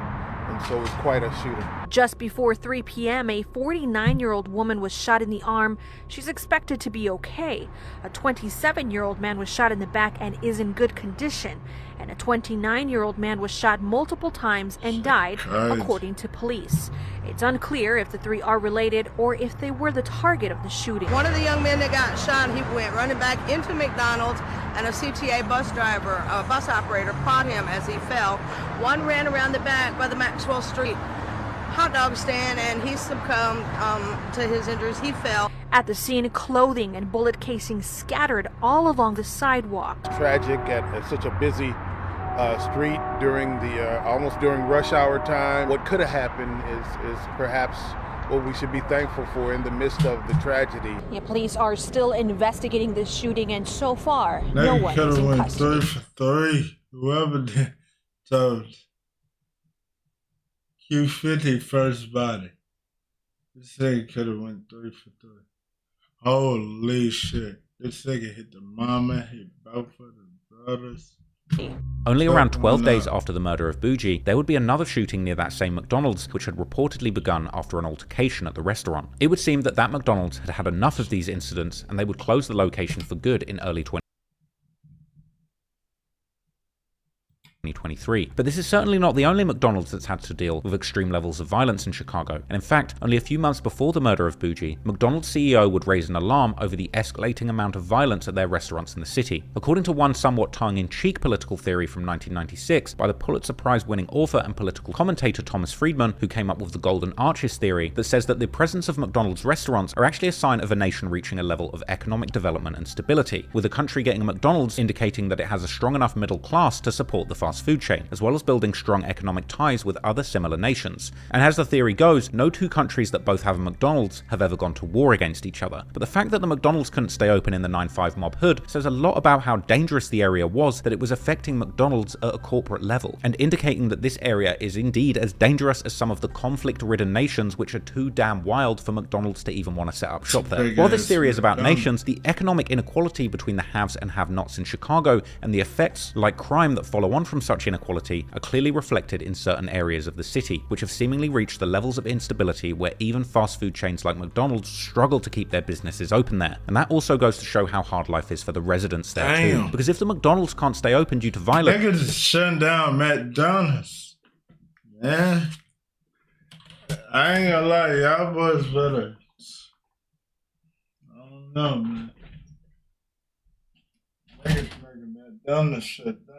and so it was quite a shooting. Just before 3 p.m., a 49-year-old woman was shot in the arm. She's expected to be okay. A 27-year-old man was shot in the back and is in good condition. And a 29-year-old man was shot multiple times and died, according to police. It's unclear if the 3 are related or if they were the target of the shooting. One of the young men that got shot, he went running back into McDonald's, and a CTA bus operator caught him as he fell. One ran around the back by the Maxwell Street hot dog stand, and he succumbed to his injuries. He fell. At the scene, clothing and bullet casings scattered all along the sidewalk. Tragic at such a busy street during almost during rush hour time. What could have happened is perhaps what we should be thankful for in the midst of the tragedy. Yeah, police are still investigating this shooting, and so far, no one is in custody. 3 for 3. Whoever did told Q50 first body. This thing could have went 3 for 3. Holy shit. This nigga hit the mama, hit both of the brothers. Only around 12 days after the murder of Bougie, there would be another shooting near that same McDonald's, which had reportedly begun after an altercation at the restaurant. It would seem that McDonald's had had enough of these incidents, and they would close the location for good in early 2023. But this is certainly not the only McDonald's that's had to deal with extreme levels of violence in Chicago. And in fact, only a few months before the murder of Bougie, McDonald's CEO would raise an alarm over the escalating amount of violence at their restaurants in the city. According to one somewhat tongue-in-cheek political theory from 1996 by the Pulitzer Prize-winning author and political commentator Thomas Friedman, who came up with the Golden Arches theory, that says that the presence of McDonald's restaurants are actually a sign of a nation reaching a level of economic development and stability, with a country getting a McDonald's indicating that it has a strong enough middle class to support the fast fast food chain, as well as building strong economic ties with other similar nations. And as the theory goes, no two countries that both have a McDonald's have ever gone to war against each other. But the fact that the McDonald's couldn't stay open in the 9/5 mob hood says a lot about how dangerous the area was, that it was affecting McDonald's at a corporate level, and indicating that this area is indeed as dangerous as some of the conflict-ridden nations which are too damn wild for McDonald's to even want to set up shop there. While this theory is about nations, the economic inequality between the haves and have-nots in Chicago and the effects, like crime, that follow on from such inequality are clearly reflected in certain areas of the city, which have seemingly reached the levels of instability where even fast food chains like McDonald's struggle to keep their businesses open there. And that also goes to show how hard life is for the residents there too. Because if the McDonald's can't stay open due to violence... Niggas is shutting down McDonald's, man. I ain't gonna lie, y'all boys better. I don't know, man. Niggas making McDonald's shut down.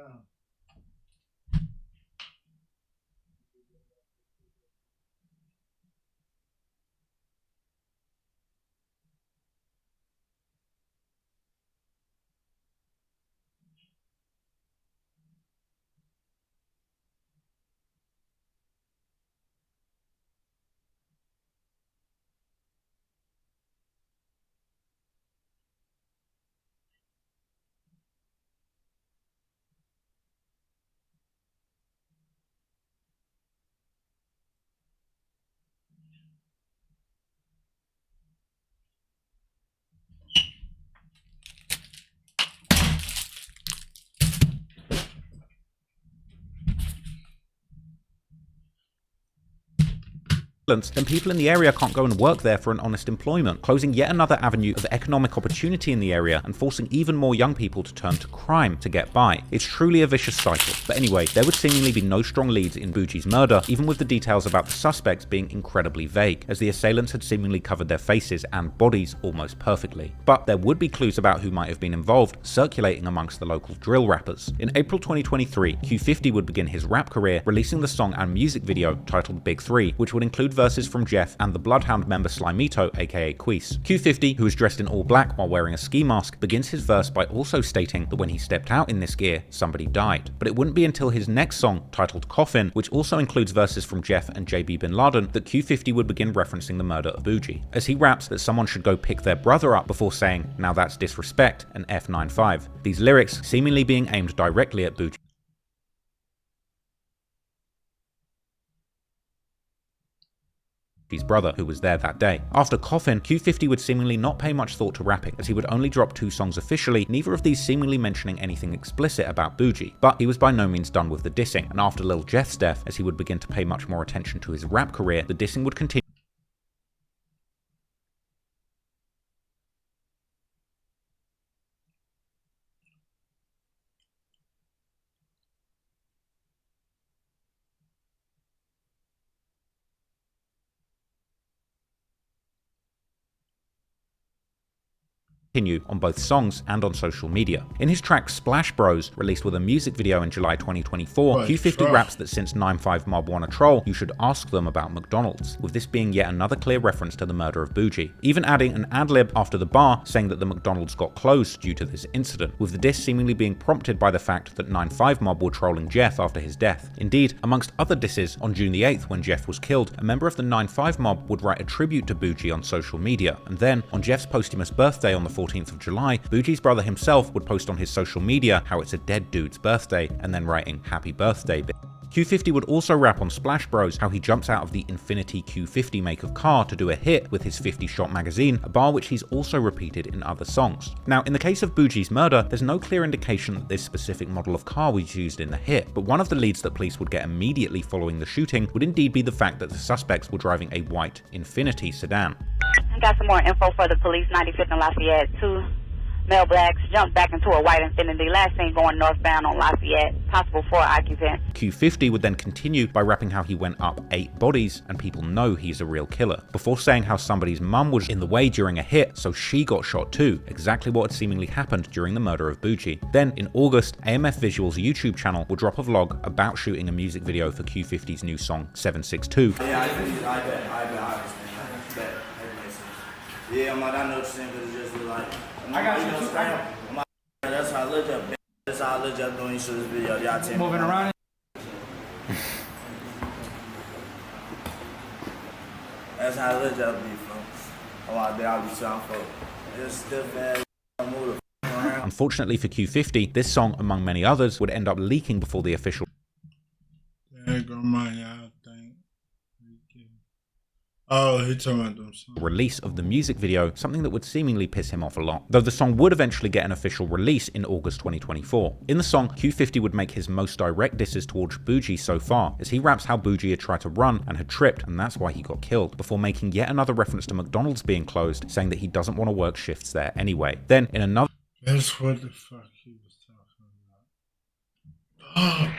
then people in the area can't go and work there for an honest employment, closing yet another avenue of economic opportunity in the area and forcing even more young people to turn to crime to get by. It's truly a vicious cycle. But anyway, there would seemingly be no strong leads in Bougie's murder, even with the details about the suspects being incredibly vague, as the assailants had seemingly covered their faces and bodies almost perfectly. But there would be clues about who might have been involved circulating amongst the local drill rappers. In April 2023, Q50 would begin his rap career, releasing the song and music video titled Big 3, which would include verses from Jeff and the Bloodhound member Slimito, aka Queese. Q50, who is dressed in all black while wearing a ski mask, begins his verse by also stating that when he stepped out in this gear, somebody died. But it wouldn't be until his next song, titled Coffin, which also includes verses from Jeff and JB Bin Laden, that Q50 would begin referencing the murder of Bougie, as he raps that someone should go pick their brother up before saying, "Now that's disrespect," and F95. These lyrics seemingly being aimed directly at Bougie's brother, who was there that day. After Coffin, Q50 would seemingly not pay much thought to rapping, as he would only drop 2 songs officially, neither of these seemingly mentioning anything explicit about Bougie. But he was by no means done with the dissing, and after Lil Jeff's death, as he would begin to pay much more attention to his rap career, the dissing would continue on both songs and on social media. In his track Splash Bros, released with a music video in July 2024, Q50 raps that since 9/5 Mob want a troll, you should ask them about McDonald's, with this being yet another clear reference to the murder of Bougie, even adding an ad-lib after the bar saying that the McDonald's got closed due to this incident, with the diss seemingly being prompted by the fact that 9/5 Mob were trolling Jeff after his death. Indeed, amongst other disses, on June the 8th when Jeff was killed, a member of the 9/5 Mob would write a tribute to Bougie on social media, and then, on Jeff's posthumous birthday on the 14th of July, Bougie's brother himself would post on his social media how it's a dead dude's birthday, and then writing "Happy Birthday, bitch." Q50 would also rap on Splash Bros how he jumps out of the Infinity Q50 make of car to do a hit with his 50-shot magazine, a bar which he's also repeated in other songs. Now, in the case of Bougie's murder, there's no clear indication that this specific model of car was used in the hit, but one of the leads that police would get immediately following the shooting would indeed be the fact that the suspects were driving a white Infinity sedan. I got some more info for the police. 95th and Lafayette. 2 male blacks jumped back into a white Infinity, last seen going northbound on Lafayette. Possible 4 occupants. Q50 would then continue by rapping how he went up 8 bodies and people know he's a real killer, before saying how somebody's mum was in the way during a hit, so she got shot too, exactly what had seemingly happened during the murder of Bougie. Then in August, AMF Visuals' YouTube channel would drop a vlog about shooting a music video for Q50's new song 762. Yeah, I bet. Yeah, I know what you're saying, but it's just like, I got you. That's how I look up. That's how I legit doing shoot this video. Y'all take Moving around. That's how I legit be from. Oh, I'll be trying for. It's stiff ass move the around. Unfortunately for Q50, this song, among many others, would end up leaking before the official release of the music video, something that would seemingly piss him off a lot. Though the song would eventually get an official release in August 2024. In the song, Q50 would make his most direct disses towards Bougie so far, as he raps how Bougie had tried to run and had tripped, and that's why he got killed, before making yet another reference to McDonald's being closed, saying that he doesn't want to work shifts there anyway. Then, in another That's what the fuck he was talking about.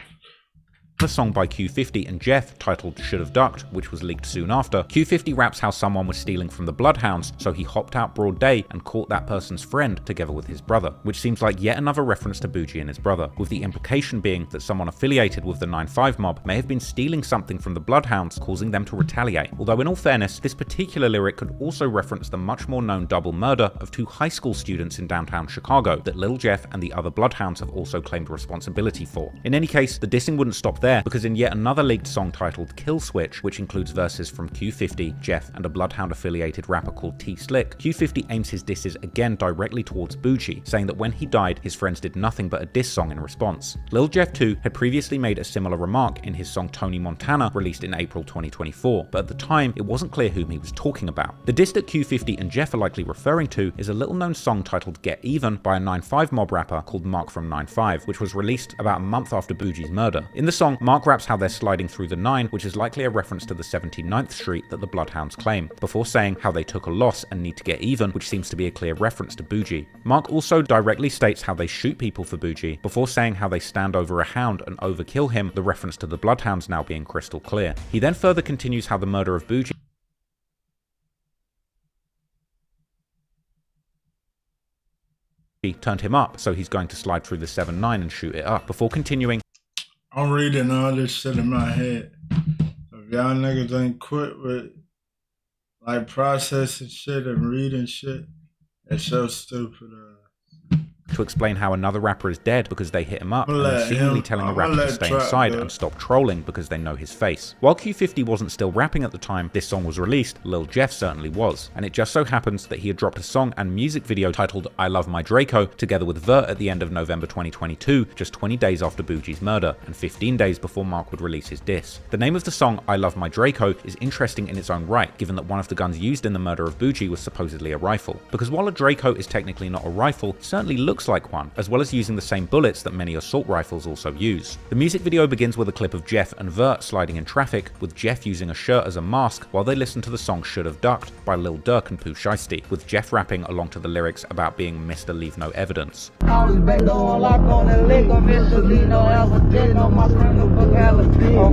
song by Q50 and Jeff titled Should Have Ducked, which was leaked soon after, Q50 raps how someone was stealing from the Bloodhounds, so he hopped out broad day and caught that person's friend together with his brother, which seems like yet another reference to Bougie and his brother, with the implication being that someone affiliated with the 9-5 mob may have been stealing something from the Bloodhounds, causing them to retaliate. Although in all fairness, this particular lyric could also reference the much more known double murder of 2 high school students in downtown Chicago that Lil Jeff and the other Bloodhounds have also claimed responsibility for. In any case, the dissing wouldn't stop there, because in yet another leaked song titled Kill Switch, which includes verses from Q50, Jeff, and a Bloodhound affiliated rapper called T-Slick, Q50 aims his disses again directly towards Bougie, saying that when he died, his friends did nothing but a diss song in response. Lil Jeff too had previously made a similar remark in his song Tony Montana, released in April 2024, but at the time, it wasn't clear whom he was talking about. The diss that Q50 and Jeff are likely referring to is a little known song titled Get Even by a 9-5 mob rapper called Mark from 9-5, which was released about a month after Bougie's murder. In the song, Mark raps how they're sliding through the 9, which is likely a reference to the 79th Street that the Bloodhounds claim, before saying how they took a loss and need to get even, which seems to be a clear reference to Bougie. Mark also directly states how they shoot people for Bougie, before saying how they stand over a hound and overkill him, the reference to the Bloodhounds now being crystal clear. He then further continues how the murder of Bougie turned him up, so he's going to slide through the 7-9 and shoot it up, before continuing, I'm reading all this shit in my head. If y'all niggas ain't quit with like processing shit and reading shit, it's so stupid. to explain how another rapper is dead because they hit him up, and then seemingly telling the rapper to stay inside and stop trolling because they know his face. While Q50 wasn't still rapping at the time this song was released, Lil Jeff certainly was, and it just so happens that he had dropped a song and music video titled I Love My Draco together with Vert at the end of November 2022, just 20 days after Bougie's murder, and 15 days before Mark would release his diss. The name of the song I Love My Draco is interesting in its own right, given that one of the guns used in the murder of Bougie was supposedly a rifle, because while a Draco is technically not a rifle, it certainly looks like one, as well as using the same bullets that many assault rifles also use. The music video begins with a clip of Jeff and Vert sliding in traffic, with Jeff using a shirt as a mask while they listen to the song Should Have Ducked by Lil Durk and Pooh Shiesty, with Jeff rapping along to the lyrics about being Mr. Leave No Evidence. Oh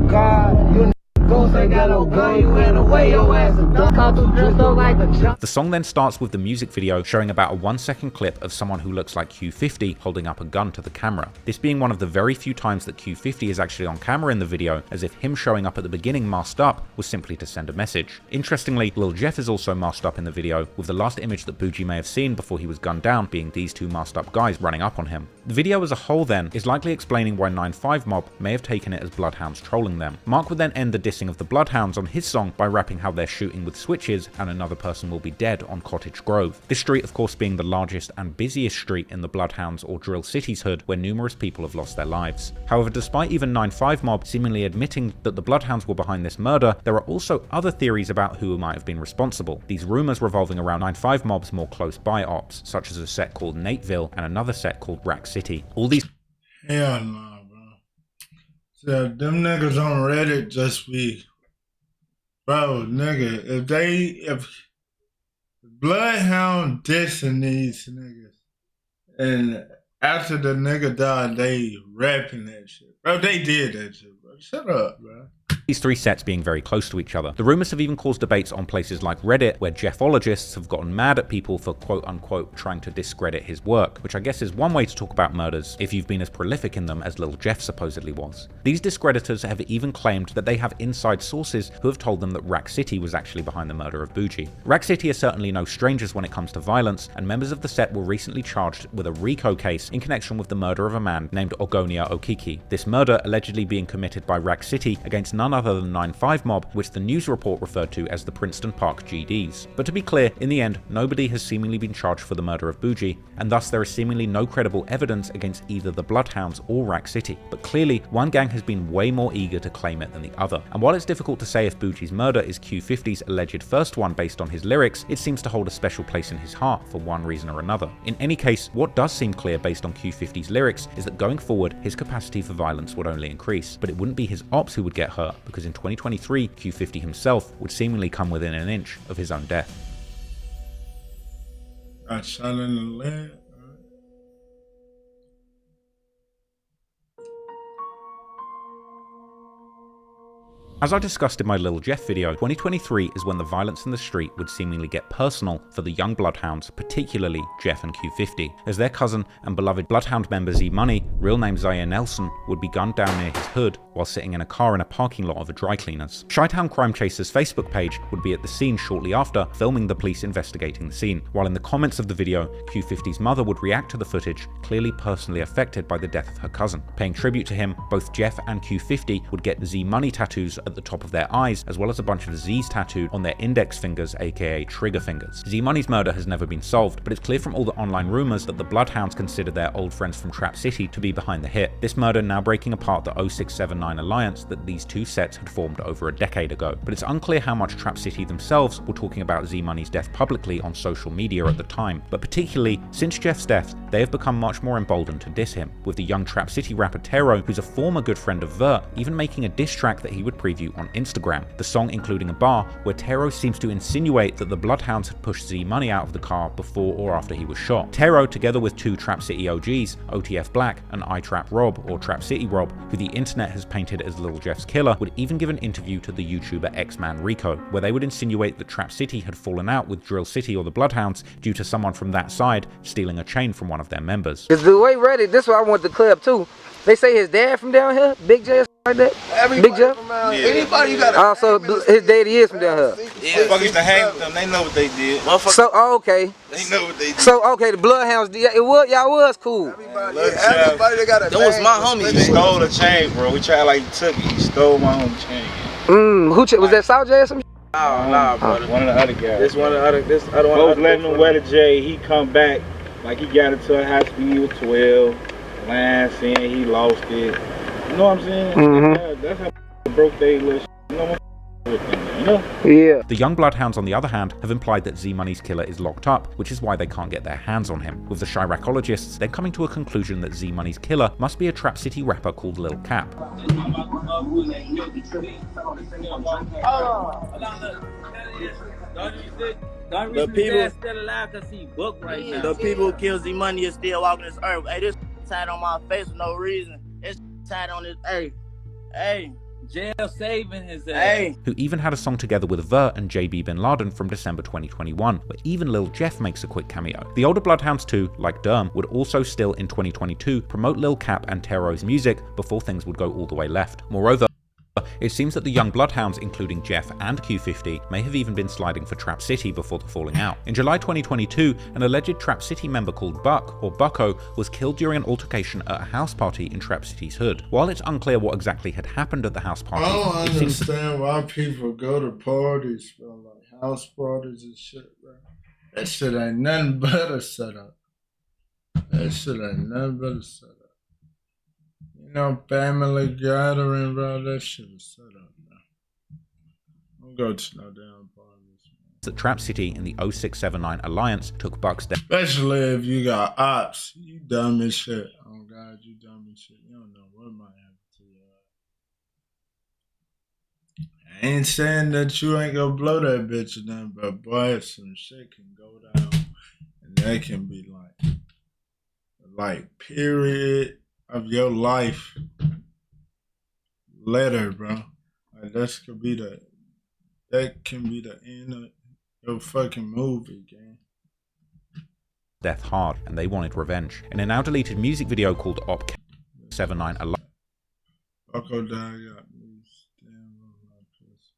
God, you The song then starts with the music video showing about a 1-second clip of someone who looks like Q50 holding up a gun to the camera. This being one of the very few times that Q50 is actually on camera in the video, as if him showing up at the beginning masked up was simply to send a message. Interestingly, Lil Jeff is also masked up in the video, with the last image that Bougie may have seen before he was gunned down being these two masked up guys running up on him. The video as a whole then is likely explaining why 9-5 Mob may have taken it as Bloodhounds trolling them. Mark would then end the dissing of the Bloodhounds on his song by rapping how they're shooting with switches and another person will be dead on Cottage Grove. This street of course being the largest and busiest street in the Bloodhounds or Drill City's hood, where numerous people have lost their lives. However, despite even 9-5 Mob seemingly admitting that the Bloodhounds were behind this murder, there are also other theories about who might have been responsible. These rumours revolving around 9-5 Mob's more close by ops, such as a set called Nateville and another set called Rack City. All these hell no, bro. So them niggas on Reddit just be, bro, nigga, if Bloodhound dissing these niggas, and after the nigga died, they rapping that shit. Bro, they did that shit, bro. Shut up, bro. these three sets being very close to each other. The rumors have even caused debates on places like Reddit, where Jeffologists have gotten mad at people for quote-unquote trying to discredit his work, which I guess is one way to talk about murders if you've been as prolific in them as Lil Jeff supposedly was. These discreditors have even claimed that they have inside sources who have told them that Rack City was actually behind the murder of Bougie. Rack City are certainly no strangers when it comes to violence, and members of the set were recently charged with a RICO case in connection with the murder of a man named Ogonia Okiki. This murder allegedly being committed by Rack City against none other than 9-5 Mob, which the news report referred to as the Princeton Park GDs. But to be clear, in the end, nobody has seemingly been charged for the murder of Bougie, and thus there is seemingly no credible evidence against either the Bloodhounds or Rack City. But clearly, one gang has been way more eager to claim it than the other. And while it's difficult to say if Bougie's murder is Q50's alleged first one based on his lyrics, it seems to hold a special place in his heart for one reason or another. In any case, what does seem clear based on Q50's lyrics is that going forward, his capacity for violence would only increase. But it wouldn't be his ops who would get hurt, because in 2023, Q50 himself would seemingly come within an inch of his own death. I shot in the leg. As I discussed in my Lil Jeff video, 2023 is when the violence in the street would seemingly get personal for the young Bloodhounds, particularly Jeff and Q50, as their cousin and beloved Bloodhound member Z Money, real name Zaire Nelson, would be gunned down near his hood while sitting in a car in a parking lot of a dry cleaners. Chi-Town Crime Chasers Facebook page would be at the scene shortly after, filming the police investigating the scene, while in the comments of the video, Q50's mother would react to the footage, clearly personally affected by the death of her cousin. Paying tribute to him, both Jeff and Q50 would get Z Money tattoos at the top of their eyes, as well as a bunch of Z's tattooed on their index fingers, aka trigger fingers. Z Money's murder has never been solved, but it's clear from all the online rumors that the Bloodhounds consider their old friends from Trap City to be behind the hit. This murder now breaking apart the 0679 alliance that these two sets had formed over a decade ago. But it's unclear how much Trap City themselves were talking about Z Money's death publicly on social media at the time, but particularly since Jeff's death, they have become much more emboldened to diss him, with the young Trap City rapper Tero, who's a former good friend of Vert, even making a diss track that he would preview on Instagram, the song including a bar where Tero seems to insinuate that the Bloodhounds had pushed Z Money out of the car before or after he was shot. Tero, together with two Trap City OGs, OTF Black and iTrap Rob, or Trap City Rob, who the internet has painted as Lil Jeff's killer, would even give an interview to the YouTuber X-Man Rico, where they would insinuate that Trap City had fallen out with Drill City or the Bloodhounds due to someone from that side stealing a chain from one of their members. It's the way Reddit, this is why I want the clip too. They say his dad from down here, Big J, like that. Big Jeff. Yeah. Anybody you got? Also, his daddy is from down here. Yeah, fuck used to hang with them. They know what they did. So, okay. They know what they did. So, okay, the Bloodhounds, yeah, it was, y'all was cool. Everybody that got a that was my homie. He stole the chain, bro. We tried like he took it. He stole my homie chain. Who was that South J or some? Nah, brother. One of the other guys. This one of the other. This other one. Folks letting him wear the J. He come back like he got into a high speed with 12. Line saying he lost it. You know what I'm saying? That's how broke they little shit. You know what you know? Yeah. The young Bloodhounds, on the other hand, have implied that Z Money's killer is locked up, which is why they can't get their hands on him. With the WhyRackologists then coming to a conclusion that Z Money's killer must be a Trap City rapper called Lil Cap. The people still alive because he booked right now. The people who kill Z Money is still walking this earth. Hey, this tied on my face for no reason. It's tied on his. Hey. Jail saving his ass. Hey. Who even had a song together with Vert and JB Bin Laden from December 2021, where even Lil Jeff makes a quick cameo. The older Bloodhounds too, like Derm, would also still in 2022 promote Lil Cap and Tero's music before things would go all the way left. Moreover, it seems that the young Bloodhounds, including Jeff and Q50, may have even been sliding for Trap City before the falling out. In July 2022, an alleged Trap City member called Buck, or Bucko, was killed during an altercation at a house party in Trap City's hood. While it's unclear what exactly had happened at the house party, I don't understand why people go to parties, bro, like house parties and shit, bro. That shit ain't nothing but a setup. That shit ain't nothing but a setup. You know, family gathering, bro, that shit is set up, bro. Don't go to no damn parties. that Trap City in the 0679 alliance took Buck's death. Especially if you got ops. You dumb as shit. Oh, God, you dumb as shit. You don't know what might happen to you. I ain't saying that you ain't gonna blow that bitch or nothing, but boy, some shit can go down. And that can be like period of your life later, bro. Like that can be the end of your fucking movie, gang. Death hard, and they wanted revenge. In a now deleted music video called Op 79 Bucko died, got me stand on my piss.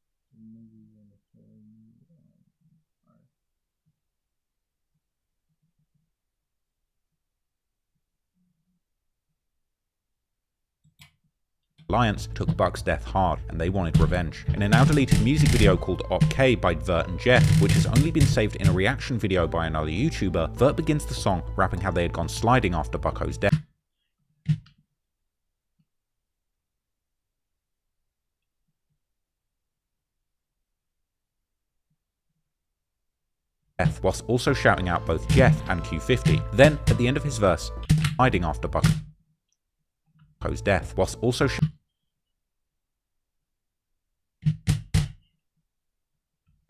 Alliance took Buck's death hard, and they wanted revenge. In a now deleted music video called Op K by Vert and Jeff, which has only been saved in a reaction video by another YouTuber, Vert begins the song rapping how they had gone sliding after Bucko's death. Whilst also shouting out both Jeff and Q50. Then, at the end of his verse, hiding after Bucko's death, whilst also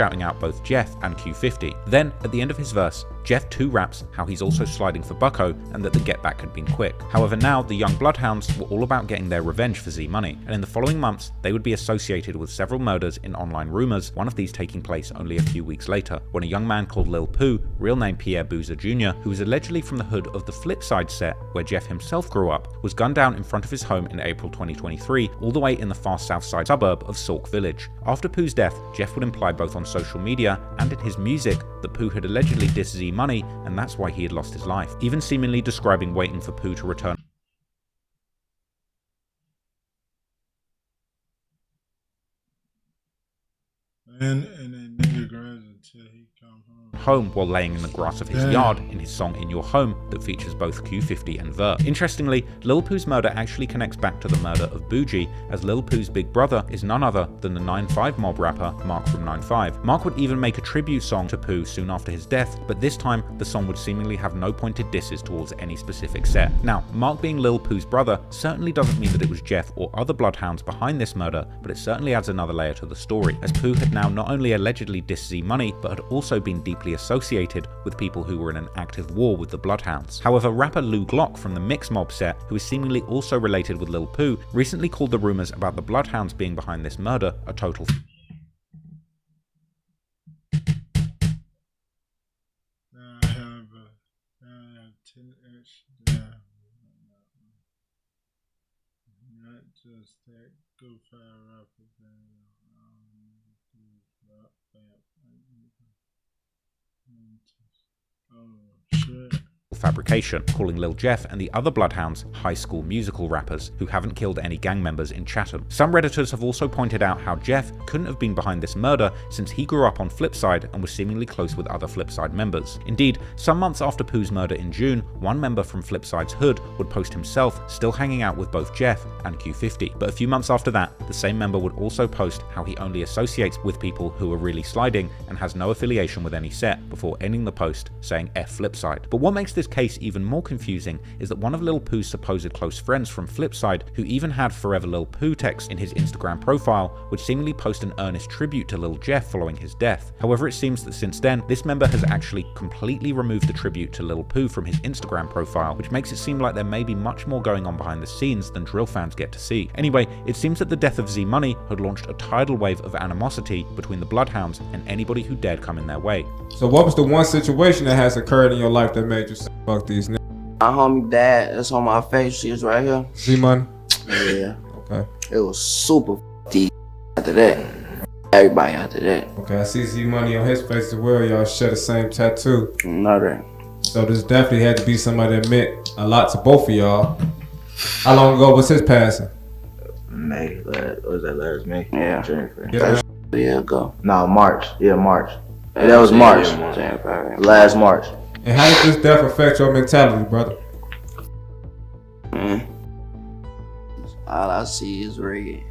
shouting out both Jeff and Q50. Then, at the end of his verse, Jeff too raps how he's also sliding for Bucko and that the get back had been quick. However, now the young Bloodhounds were all about getting their revenge for Z Money, and in the following months they would be associated with several murders in online rumours, one of these taking place only a few weeks later, when a young man called Lil Pooh, real name Pierre Boozer Jr., who was allegedly from the hood of the Flipside set where Jeff himself grew up, was gunned down in front of his home in April 2023, all the way in the far south side suburb of Sauk Village. After Pooh's death, Jeff would imply both on social media and in his music that Pooh had allegedly dissed Z Money, and that's why he had lost his life, even seemingly describing waiting for Pooh to return And that nigga grinds until he come home while laying in the grass of his yard in his song In Your Home that features both Q50 and Vert. Interestingly, Lil Pooh's murder actually connects back to the murder of Bougie, as Lil Pooh's big brother is none other than the 9-5 mob rapper Mark from 9-5. Mark would even make a tribute song to Pooh soon after his death, but this time the song would seemingly have no pointed disses towards any specific set. Now, Mark being Lil Pooh's brother certainly doesn't mean that it was Jeff or other Bloodhounds behind this murder, but it certainly adds another layer to the story, as Pooh had now not only allegedly dissed Z Money, but had also been deeply associated with people who were in an active war with the Bloodhounds. However, rapper Lou Glock from the Mix Mob set, who is seemingly also related with Lil Pooh, recently called the rumours about the Bloodhounds being behind this murder a total fabrication, calling Lil Jeff and the other Bloodhounds high school musical rappers who haven't killed any gang members in Chatham. Some Redditors have also pointed out how Jeff couldn't have been behind this murder since he grew up on Flipside and was seemingly close with other Flipside members. Indeed, some months after Pooh's murder in June, one member from Flipside's hood would post himself still hanging out with both Jeff and Q50. But a few months after that, the same member would also post how he only associates with people who are really sliding and has no affiliation with any set, before ending the post saying F Flipside. But what makes this case even more confusing is that one of Lil Pooh's supposed close friends from Flipside, who even had Forever Lil Pooh text in his Instagram profile, would seemingly post an earnest tribute to Lil Jeff following his death. However, it seems that since then, this member has actually completely removed the tribute to Lil Pooh from his Instagram profile, which makes it seem like there may be much more going on behind the scenes than drill fans get to see. Anyway, it seems that the death of Z Money had launched a tidal wave of animosity between the Bloodhounds and anybody who dared come in their way. So what was the one situation that has occurred in your life that made you say, fuck these niggas? My homie dad, that's on my face, she's right here. Z Money? Yeah. Okay. It was super deep after that. Everybody after that. Okay, I see Z Money on his face as well. Y'all share the same tattoo. Know that. So this definitely had to be somebody that meant a lot to both of y'all. How long ago was his passing? May. Was that last May? Yeah. Yeah. A year ago. No, March. Yeah, March. Yeah, that was March. Last March. And how did this death affect your mentality, brother? Man, all I see is red.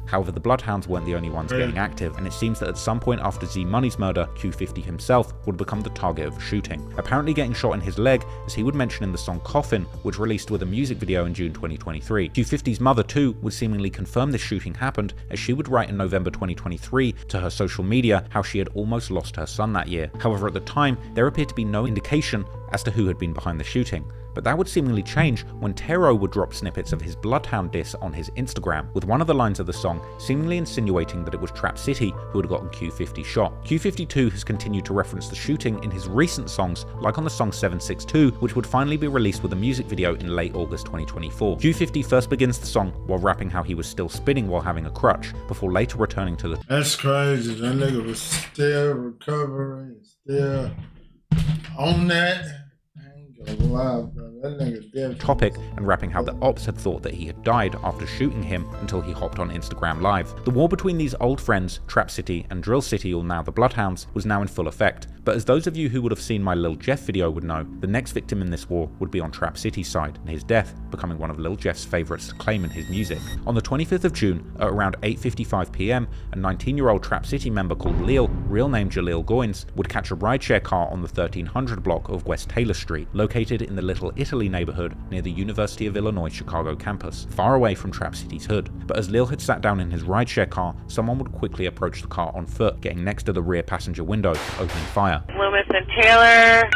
However, the Bloodhounds weren't the only ones getting active, and it seems that at some point after Z Money's murder, Q50 himself would become the target of shooting, apparently getting shot in his leg, as he would mention in the song Coffin, which released with a music video in June 2023. Q50's mother too would seemingly confirm this shooting happened, as she would write in November 2023 to her social media how she had almost lost her son that year. However, at the time, there appeared to be no indication as to who had been behind the shooting. but that would seemingly change when Tero would drop snippets of his Bloodhound diss on his Instagram, with one of the lines of the song seemingly insinuating that it was Trap City who had gotten Q50 shot. Q52 has continued to reference the shooting in his recent songs, like on the song 762, which would finally be released with a music video in late August 2024. Q50 first begins the song while rapping how he was still spinning while having a crutch, before later returning to the That's crazy. That nigga was still recovering, still on that. I ain't gonna lie, bro. That nigga dead. Topic and rapping how the ops had thought that he had died after shooting him until he hopped on Instagram Live. The war between these old friends, Trap City and Drill City, or now the Bloodhounds, was now in full effect. But as those of you who would have seen my Lil Jeff video would know, the next victim in this war would be on Trap City's side, and his death becoming one of Lil Jeff's favourites to claim in his music. On the 25th of June, at around 8:55 PM, a 19-year-old Trap City member called Lil, real name Jaleel Goins, would catch a rideshare car on the 1300 block of West Taylor Street, located in the Little Italy neighbourhood near the University of Illinois Chicago campus, far away from Trap City's hood. But as Lil had sat down in his rideshare car, someone would quickly approach the car on foot, getting next to the rear passenger window, opening fire. Loomis and Taylor.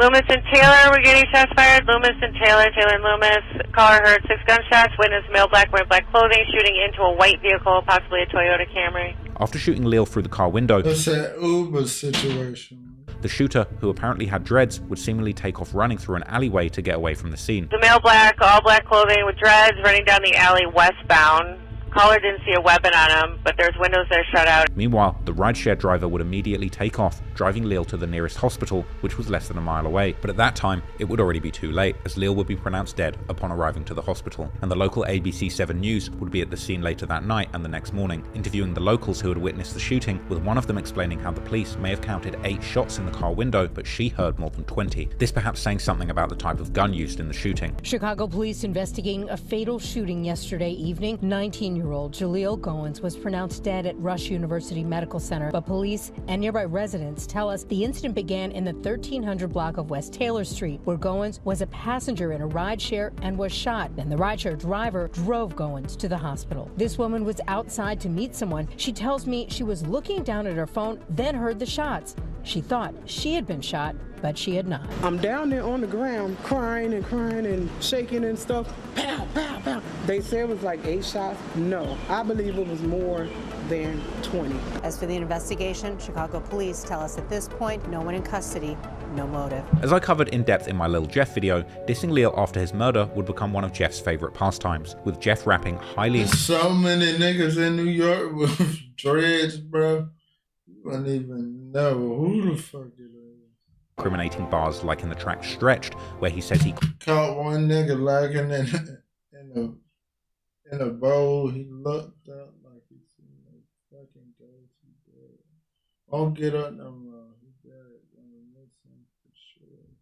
Loomis and Taylor, we're getting shots fired. Loomis and Taylor, Taylor and Loomis. Caller heard 6 gunshots. Witness male black wearing black clothing shooting into a white vehicle, possibly a Toyota Camry. After shooting Lil through the car window, it's an Uber situation. The shooter, who apparently had dreads, would seemingly take off running through an alleyway to get away from the scene. The male black, all black clothing with dreads, running down the alley westbound. Caller didn't see a weapon on him, but there's windows that are shut out. Meanwhile, the rideshare driver would immediately take off, driving Lil to the nearest hospital, which was less than a mile away. But at that time, it would already be too late, as Lil would be pronounced dead upon arriving to the hospital. And the local ABC 7 News would be at the scene later that night and the next morning, interviewing the locals who had witnessed the shooting, with one of them explaining how the police may have counted 8 shots in the car window, but she heard more than 20. This perhaps saying something about the type of gun used in the shooting. Chicago police investigating a fatal shooting yesterday evening. 19-year-old Jaleel Goins was pronounced dead at Rush University Medical Center, but police and nearby residents tell us the incident began in the 1300 block of West Taylor Street, where Goins was a passenger in a rideshare and was shot. Then the rideshare driver drove Goins to the hospital. This woman was outside to meet someone. She tells me she was looking down at her phone, then heard the shots. She thought she had been shot, but she had not. I'm down there on the ground crying and shaking and stuff. Pow, pow, pow. They said it was like 8 shots. No, I believe it was more than 20. As for the investigation, Chicago police tell us at this point, no one in custody, no motive. As I covered in depth in my Lil Jeff video, dissing Lil after his murder would become one of Jeff's favourite pastimes, with Jeff rapping highly. There's so many niggas in New York with dreads, bro. You wouldn't even know who the fuck it is. Incriminating bars like in the track Stretched, where he says he caught one nigga lagging in a bowl. He looked up like he seen a fucking ghost. He dead. Won't get up no more. He dead.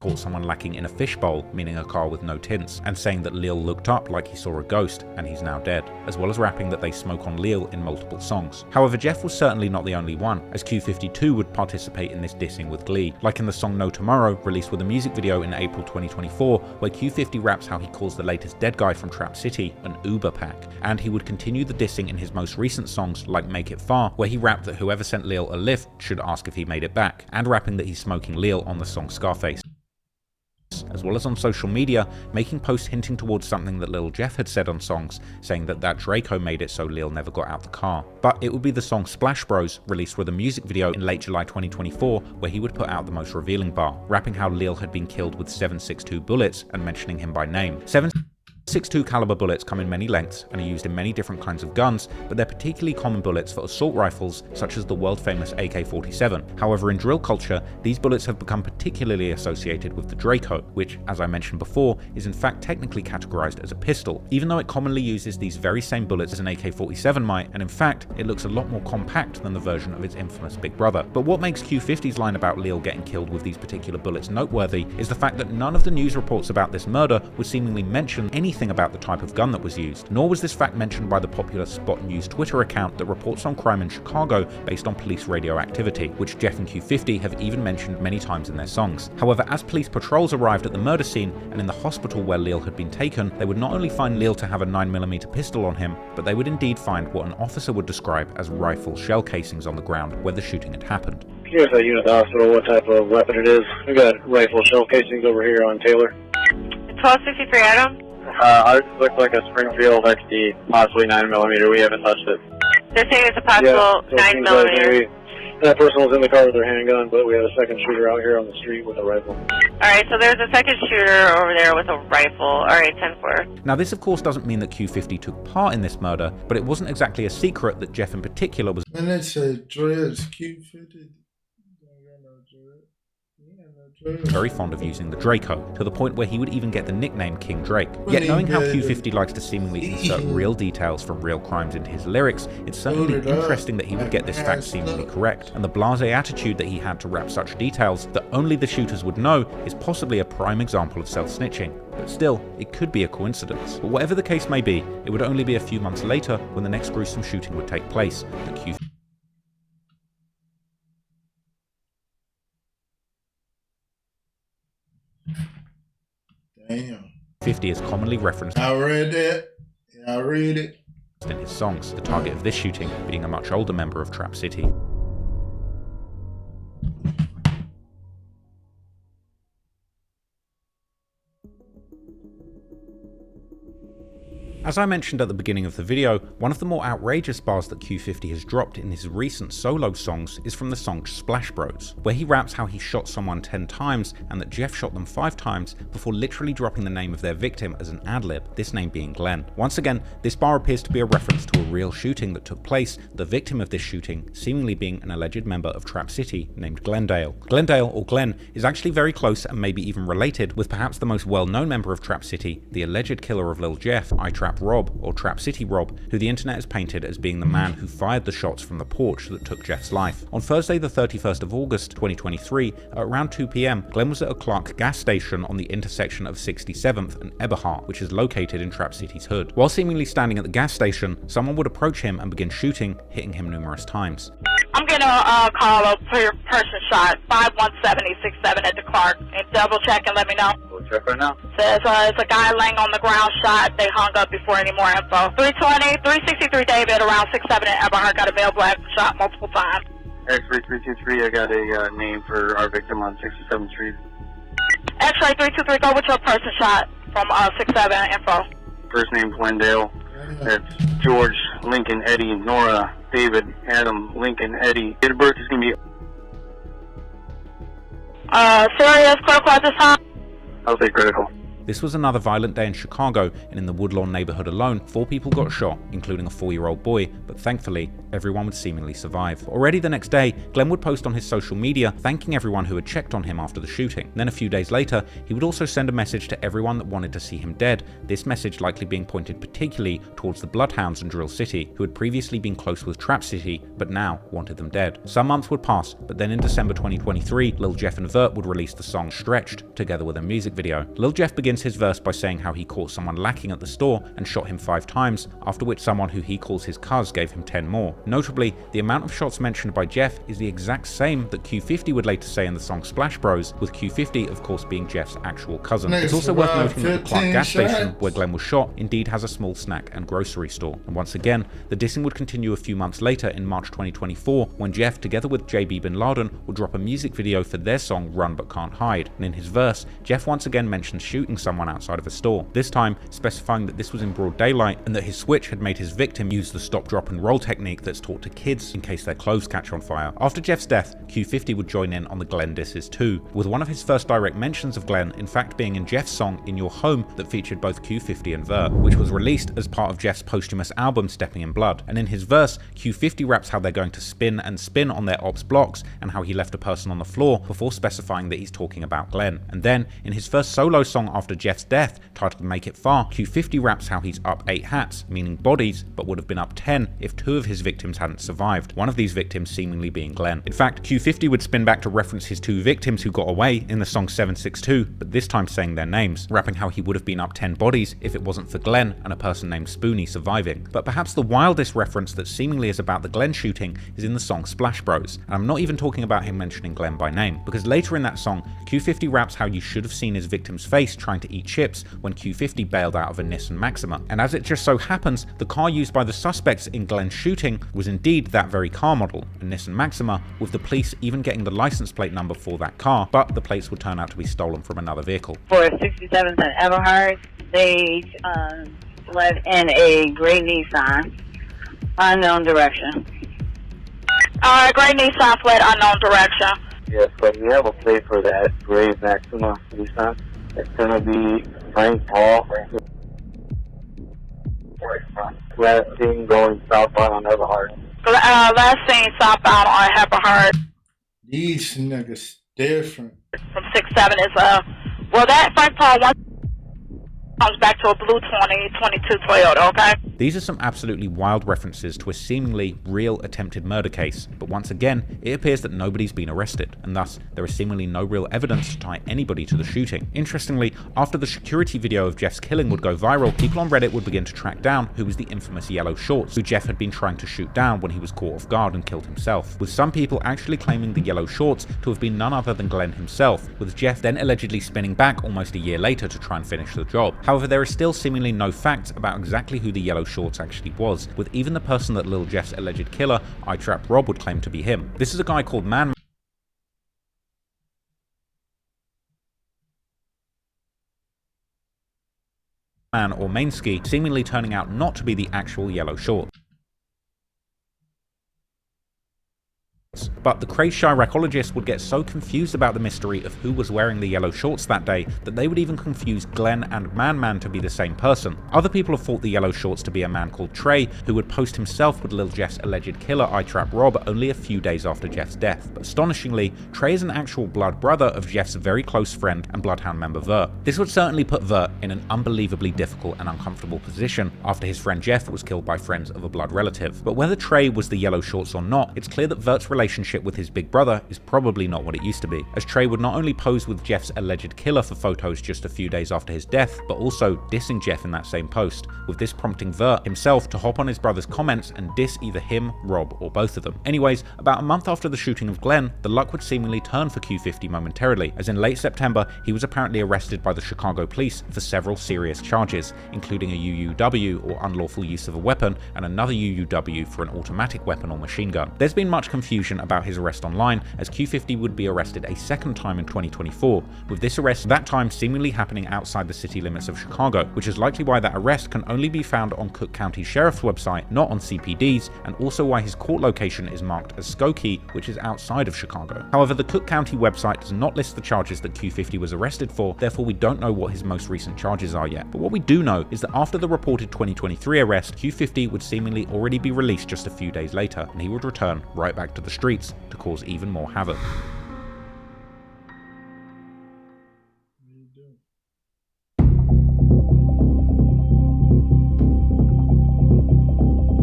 caught someone lacking in a fishbowl, meaning a car with no tints, and saying that Lil looked up like he saw a ghost and he's now dead, as well as rapping that they smoke on Lil in multiple songs. However, Jeff was certainly not the only one, as Q52 would participate in this dissing with glee, like in the song No Tomorrow, released with a music video in April 2024, where Q50 raps how he calls the latest dead guy from Trap City an Uber pack, and he would continue the dissing in his most recent songs like Make It Far, where he rapped that whoever sent Lil a lift should ask if he made it back, and rapping that he's smoking Lil on the song Scarface. As well as on social media, making posts hinting towards something that Lil Jeff had said on songs, saying that Draco made it so Lil never got out the car. But it would be the song Splash Bros, released with a music video in late July 2024, where he would put out the most revealing bar, rapping how Lil had been killed with 7.62 bullets and mentioning him by name. 7.62 caliber bullets come in many lengths and are used in many different kinds of guns, but they're particularly common bullets for assault rifles such as the world famous AK-47. However, in drill culture, these bullets have become particularly associated with the Draco, which, as I mentioned before, is in fact technically categorized as a pistol, even though it commonly uses these very same bullets as an AK-47 might, and in fact, it looks a lot more compact than the version of its infamous big brother. But what makes Q50's line about Lil getting killed with these particular bullets noteworthy is the fact that none of the news reports about this murder would seemingly mention anything about the type of gun that was used, nor was this fact mentioned by the popular Spot News Twitter account that reports on crime in Chicago based on police radio activity, which Jeff and Q50 have even mentioned many times in their songs. However, as police patrols arrived at the murder scene and in the hospital where Lil had been taken, they would not only find Lil to have a 9mm pistol on him, but they would indeed find what an officer would describe as rifle shell casings on the ground where the shooting had happened. Here's a unit hospital, what type of weapon it is. We got rifle shell casings over here on Taylor. 1263 Adam. Ours looks like a Springfield XD, possibly 9mm. We haven't touched it. They're saying it's a possible 9mm. That person was in the car with their handgun, but we have a second shooter out here on the street with a rifle. Alright, so there's a second shooter over there with a rifle. Alright, 10-4. Now this of course doesn't mean that Q50 took part in this murder, but it wasn't exactly a secret that Jeff in particular was When they say dreads, Q50. very fond of using the Draco, to the point where he would even get the nickname King Drake. Yet knowing how Q50 likes to seemingly insert real details from real crimes into his lyrics, it's certainly interesting that he would get this fact seemingly correct, and the blasé attitude that he had to rap such details that only the shooters would know is possibly a prime example of self-snitching. But still, it could be a coincidence. But whatever the case may be, it would only be a few months later when the next gruesome shooting would take place, that Q50 Damn. 50 is commonly referenced I read it. I read it. in his songs, the target of this shooting being a much older member of Trap City. As I mentioned at the beginning of the video, one of the more outrageous bars that Q50 has dropped in his recent solo songs is from the song Splash Bros, where he raps how he shot someone 10 times and that Jeff shot them 5 times before literally dropping the name of their victim as an ad-lib, this name being Glenn. Once again, this bar appears to be a reference to a real shooting that took place, the victim of this shooting seemingly being an alleged member of Trap City named Glendale. Glendale, or Glenn, is actually very close and maybe even related with perhaps the most well-known member of Trap City, the alleged killer of Lil Jeff, I-Trap Rob, or Trap City Rob, who the internet has painted as being the man who fired the shots from the porch that took Jeff's life. On Thursday the 31st of August 2023, at around 2 PM, Glenn was at a Clark gas station on the intersection of 67th and Eberhart, which is located in Trap City's hood. While seemingly standing at the gas station, someone would approach him and begin shooting, hitting him numerous times. I'm getting a call of person shot, 517-867 at the Clark, and double check and let me know. We'll check right now. Says it's a guy laying on the ground shot. They hung up before any more info. 363 David, around 67 at Eberhart, got a male black shot multiple times. X-ray 323, I got a name for our victim on 67th Street. X-ray 323, go with your person shot from 67 info. First name Glendale. That's George, Lincoln, Eddie, Nora, David, Adam, Lincoln, Eddie. Date of birth is going to be... Serious, critical at this time? I'll say critical. This was another violent day in Chicago, and in the Woodlawn neighborhood alone, 4 people got shot, including a 4-year-old boy, but thankfully, everyone would seemingly survive. Already the next day, Glenn would post on his social media thanking everyone who had checked on him after the shooting. Then a few days later, he would also send a message to everyone that wanted to see him dead, this message likely being pointed particularly towards the Bloodhounds in Drill City, who had previously been close with Trap City, but now wanted them dead. Some months would pass, but then in December 2023, Lil Jeff and Vert would release the song Stretched, together with a music video. Lil Jeff begins his verse by saying how he caught someone lacking at the store and shot him 5 times, after which someone who he calls his cuz gave him 10 more. Notably, the amount of shots mentioned by Jeff is the exact same that Q50 would later say in the song Splash Bros, with Q50 of course being Jeff's actual cousin. It's also worth noting that the Clark gas station where Glenn was shot indeed has a small snack and grocery store. And once again, the dissing would continue a few months later in March 2024, when Jeff, together with JB Bin Laden, would drop a music video for their song Run But Can't Hide, and in his verse, Jeff once again mentions shooting someone outside of a store, this time specifying that this was in broad daylight and that his switch had made his victim use the stop, drop and roll technique that's taught to kids in case their clothes catch on fire. After Jeff's death, Q50 would join in on the Glenn disses too, with one of his first direct mentions of Glenn in fact being in Jeff's song In Your Home that featured both Q50 and Vert, which was released as part of Jeff's posthumous album Stepping in Blood. And in his verse, Q50 raps how they're going to spin and spin on their ops blocks and how he left a person on the floor before specifying that he's talking about Glenn. And then, in his first solo song after Jeff's death, titled Make It Far, Q50 raps how he's up 8 hats, meaning bodies, but would have been up 10 if 2 of his victims hadn't survived, one of these victims seemingly being Glenn. In fact, Q50 would spin back to reference his 2 victims who got away in the song 762, but this time saying their names, rapping how he would have been up 10 bodies if it wasn't for Glenn and a person named Spoonie surviving. But perhaps the wildest reference that seemingly is about the Glenn shooting is in the song Splash Bros, and I'm not even talking about him mentioning Glenn by name, because later in that song, Q50 raps how you should have seen his victim's face trying to eat chips when Q50 bailed out of a Nissan Maxima. And as it just so happens, the car used by the suspects in Glenn's shooting was indeed that very car model, a Nissan Maxima, with the police even getting the license plate number for that car, but the plates would turn out to be stolen from another vehicle. For 67th and Everhard, they fled in a gray Nissan, unknown direction. Gray Nissan fled unknown direction. Yes, but we have a plate for that gray Maxima Nissan. It's gonna be Frank Paul. Last seen going southbound on Everhard. Last seen southbound on Everhard. These niggas different. From 67 is well, that Frank Paul one comes back to a blue 2022 Toyota, okay? These are some absolutely wild references to a seemingly real attempted murder case, but once again, it appears that nobody's been arrested, and thus there is seemingly no real evidence to tie anybody to the shooting. Interestingly, after the security video of Jeff's killing would go viral, people on Reddit would begin to track down who was the infamous Yellow Shorts, who Jeff had been trying to shoot down when he was caught off guard and killed himself, with some people actually claiming the Yellow Shorts to have been none other than Glenn himself, with Jeff then allegedly spinning back almost a year later to try and finish the job. However, there is still seemingly no facts about exactly who the Yellow Shorts actually was, with even the person that Lil Jeff's alleged killer, I-Trap Rob, would claim to be him. This is a guy called Man or Mainsky, seemingly turning out not to be the actual Yellow Shorts. But the crazed Chiracologists would get so confused about the mystery of who was wearing the yellow shorts that day that they would even confuse Glenn and Man to be the same person. Other people have thought the yellow shorts to be a man called Trey, who would post himself with Lil Jeff's alleged killer, I-Trap Rob, only a few days after Jeff's death. But astonishingly, Trey is an actual blood brother of Jeff's very close friend and Bloodhound member Vert. This would certainly put Vert in an unbelievably difficult and uncomfortable position after his friend Jeff was killed by friends of a blood relative. But whether Trey was the yellow shorts or not, it's clear that Vert's relationship with his big brother is probably not what it used to be, as Trey would not only pose with Jeff's alleged killer for photos just a few days after his death, but also dissing Jeff in that same post, with this prompting Vert himself to hop on his brother's comments and diss either him, Rob, or both of them. Anyways, about a month after the shooting of Glenn, the luck would seemingly turn for Q50 momentarily, as in late September he was apparently arrested by the Chicago police for several serious charges, including a UUW or unlawful use of a weapon, and another UUW for an automatic weapon or machine gun. There's been much confusion about his arrest online, as Q50 would be arrested a second time in 2024, with this arrest that time seemingly happening outside the city limits of Chicago, which is likely why that arrest can only be found on Cook County Sheriff's website, not on CPD's, and also why his court location is marked as Skokie, which is outside of Chicago. However, the Cook County website does not list the charges that Q50 was arrested for, therefore we don't know what his most recent charges are yet. But what we do know is that after the reported 2023 arrest, Q50 would seemingly already be released just a few days later, and he would return right back to the streets to cause even more havoc.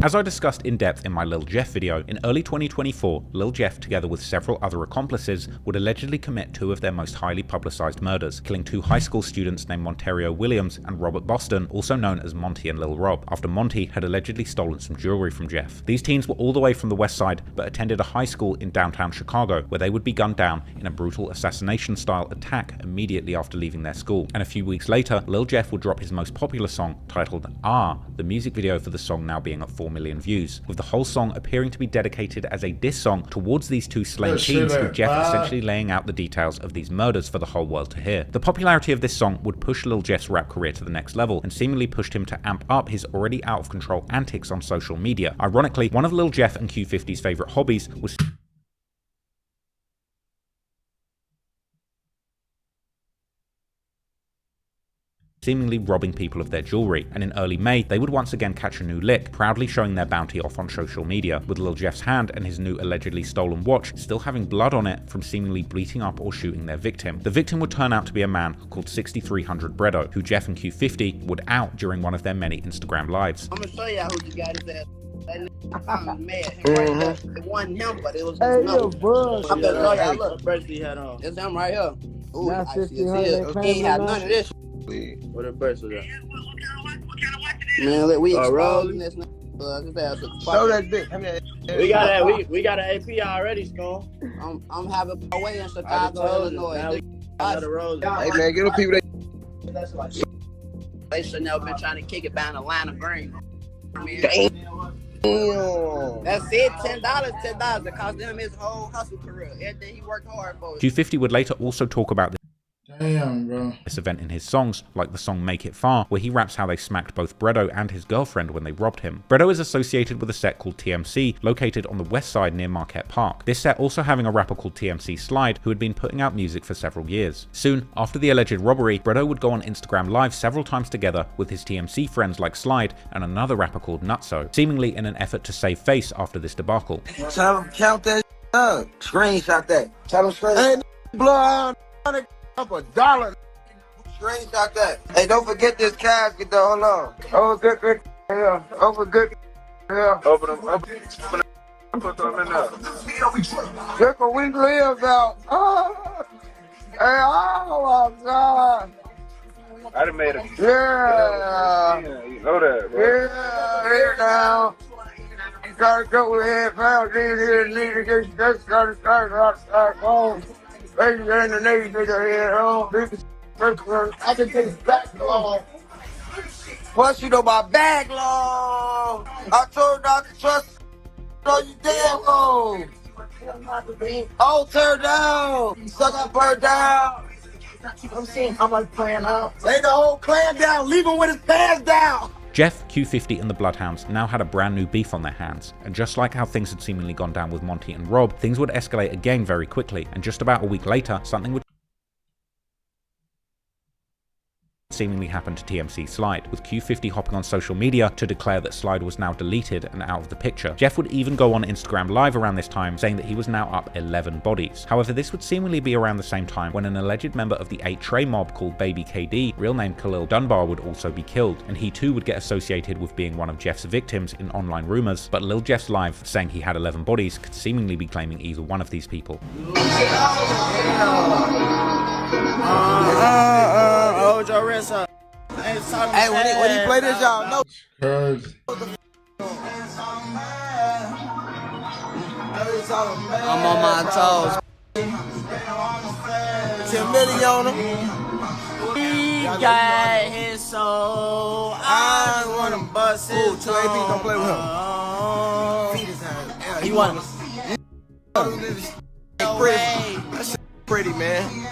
As I discussed in depth in my Lil Jeff video, in early 2024, Lil Jeff, together with several other accomplices, would allegedly commit two of their most highly publicized murders, killing two high school students named Monterio Williams and Robert Boston, also known as Monty and Lil Rob, after Monty had allegedly stolen some jewelry from Jeff. These teens were all the way from the west side, but attended a high school in downtown Chicago, where they would be gunned down in a brutal assassination-style attack immediately after leaving their school. And a few weeks later, Lil Jeff would drop his most popular song, titled Ah, the music video for the song now being at 4 million views, with the whole song appearing to be dedicated as a diss song towards these two slain teens, with Jeff essentially laying out the details of these murders for the whole world to hear. The popularity of this song would push Lil Jeff's rap career to the next level, and seemingly pushed him to amp up his already out of control antics on social media. Ironically, one of Lil Jeff and Q50's favorite hobbies was seemingly robbing people of their jewelry, and in early May they would once again catch a new lick, proudly showing their bounty off on social media, with Lil Jeff's hand and his new allegedly stolen watch still having blood on it from seemingly bleeding up or shooting their victim. The victim would turn out to be a man called 6300 Bredo, who Jeff and Q50 would out during one of their many Instagram lives. I'm gonna show y'all who you got his ass. I'm mad. It wasn't him, but it was his number. I'm gonna show y'all. Look, first he had on. It's him right here. Ooh, I see his. He ain't had none of this. What a burst of that. Man, look, we exposing this. Show that bitch. We got an AP already, Stone. I'm having my way in Chicago, Illinois. Hey man, get the people that. They should never been trying to kick it down the line of green. I mean, that's it. $10. It cost them his whole hustle career. Everything he worked hard for. Q50 would later also talk about Damn, bro. this event in his songs, like the song Make It Far, where he raps how they smacked both Bredo and his girlfriend when they robbed him. Bredo is associated with a set called TMC, located on the west side near Marquette Park. This set also having a rapper called TMC Slide, who had been putting out music for several years. Soon, after the alleged robbery, Bredo would go on Instagram Live several times together with his TMC friends like Slide and another rapper called Nutso, seemingly in an effort to save face after this debacle. Tell them count that up. Screenshot that. Tell them screenshot. Hey, Bloodhound, up $1. Screenshot that. Hey, don't forget this casket though. Hold on. Oh, good. Yeah. Over good. Yeah. Open them. Put them in there. Look what we live out. Oh. Hey, oh my God. I done made a Yeah. You know that, bro. Yeah, here now. You gotta go ahead, found these here, need to get that start home. Baby, you're in the Navy, nigga, here, home. I can take it back long. Plus, you know my bag long. I told not to trust. No, you damn wrong. Oh, turn down. Suck that bird down. I'm seeing how much playing out. Lay the whole clan down. Leave him with his pants down. Jeff, Q50 and the Bloodhounds now had a brand new beef on their hands, and just like how things had seemingly gone down with Monty and Rob, things would escalate again very quickly, and just about a week later, something would seemingly happened to TMC Slide, with Q50 hopping on social media to declare that Slide was now deleted and out of the picture. Jeff would even go on Instagram Live around this time, saying that he was now up 11 bodies. However, this would seemingly be around the same time when an alleged member of the 8 Trey mob called Baby KD, real name Khalil Dunbar, would also be killed, and he too would get associated with being one of Jeff's victims in online rumors, but Lil Jeff's Live saying he had 11 bodies could seemingly be claiming either one of these people. Hold your wrist up. Hey, when he play this, y'all know. I'm on my toes. 10 million on him. He got his soul. I want to bust his 2 AP, don't play with him. Feed his hand. He want That's pretty, man.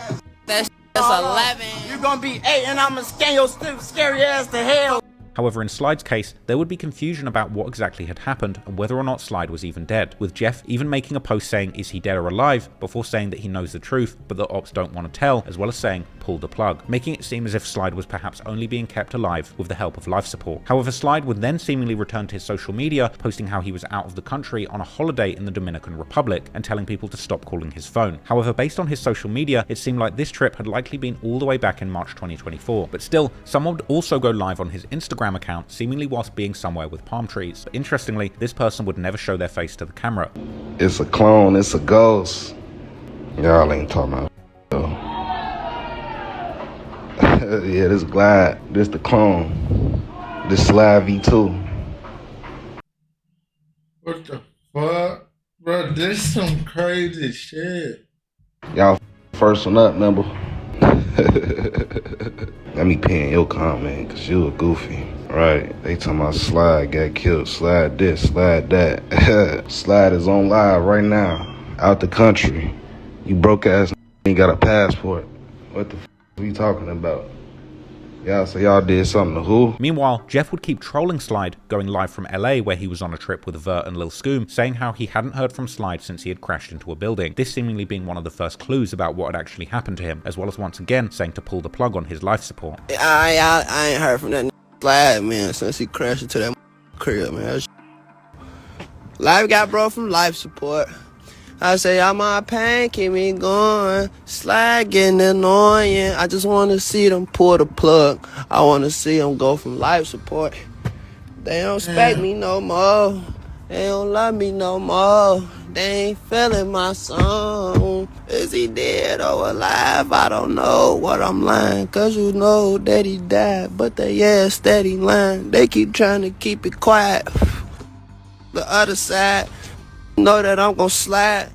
That's 11. You're gonna be 8 and I'ma scan your scary ass to hell. However, in Slide's case, there would be confusion about what exactly had happened and whether or not Slide was even dead, with Jeff even making a post saying is he dead or alive before saying that he knows the truth but the ops don't want to tell, as well as saying pull the plug, making it seem as if Slide was perhaps only being kept alive with the help of life support. However, Slide would then seemingly return to his social media, posting how he was out of the country on a holiday in the Dominican Republic and telling people to stop calling his phone. However, based on his social media, it seemed like this trip had likely been all the way back in March 2024, but still, someone would also go live on his Instagram account, seemingly whilst being somewhere with palm trees. But interestingly, this person would never show their face to the camera. It's a clone, it's a ghost. Y'all ain't talking about though. Yeah, this Glide, this the clone. This Slide V2. What the fuck? Bro, this some crazy shit. Y'all first one up, number. Let me pin your comment, cause you a goofy. Right, they talking about Slide got killed, Slide this, Slide that. Slide is on live right now, out the country. You broke ass ain't got a passport. What the f are you talking about? Y'all say y'all did something to who? Meanwhile, Jeff would keep trolling Slide, going live from LA where he was on a trip with Vert and Lil Scoom, saying how he hadn't heard from Slide since he had crashed into a building, this seemingly being one of the first clues about what had actually happened to him, as well as once again saying to pull the plug on his life support. I ain't heard from that Slide, man, since he crashed into that crib, man. Life got brought from life support. I say, all my pain, keep me going. Slide getting annoying. I just want to see them pull the plug. I want to see them go from life support. They don't respect me no more. They don't love me no more. They ain't feeling my song. Is he dead or alive? I don't know what I'm lying. Cause you know that he died. But they steady lying. They keep trying to keep it quiet. The other side know that I'm gonna slide.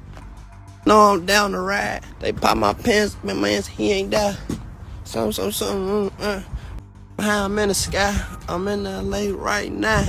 Know I'm down the ride. They pop my pants, my man, he ain't die. Something. I'm in the sky. I'm in LA right now.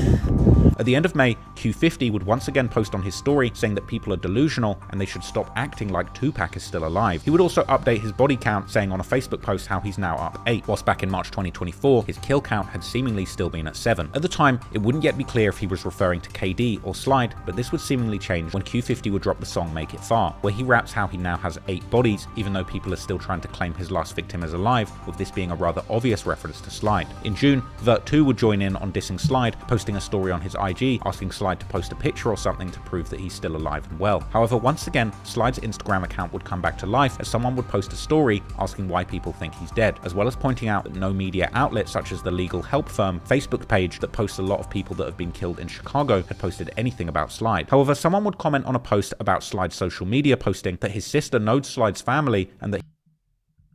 At the end of May, Q50 would once again post on his story saying that people are delusional and they should stop acting like Tupac is still alive. He would also update his body count, saying on a Facebook post how he's now up 8, whilst back in March 2024, his kill count had seemingly still been at 7. At the time, it wouldn't yet be clear if he was referring to KD or Slide, but this would seemingly change when Q50 would drop the song Make It Far, where he raps how he now has 8 bodies, even though people are still trying to claim his last victim as alive, with this being a rather obvious reference to Slide. In June, Vert2 would join in on dissing Slide, posting a story on his IG, asking Slide to post a picture or something to prove that he's still alive and well. However, once again, Slide's Instagram account would come back to life as someone would post a story asking why people think he's dead, as well as pointing out that no media outlet such as the legal help firm Facebook page that posts a lot of people that have been killed in Chicago had posted anything about Slide. However, someone would comment on a post about Slide's social media posting that his sister knows Slide's family and that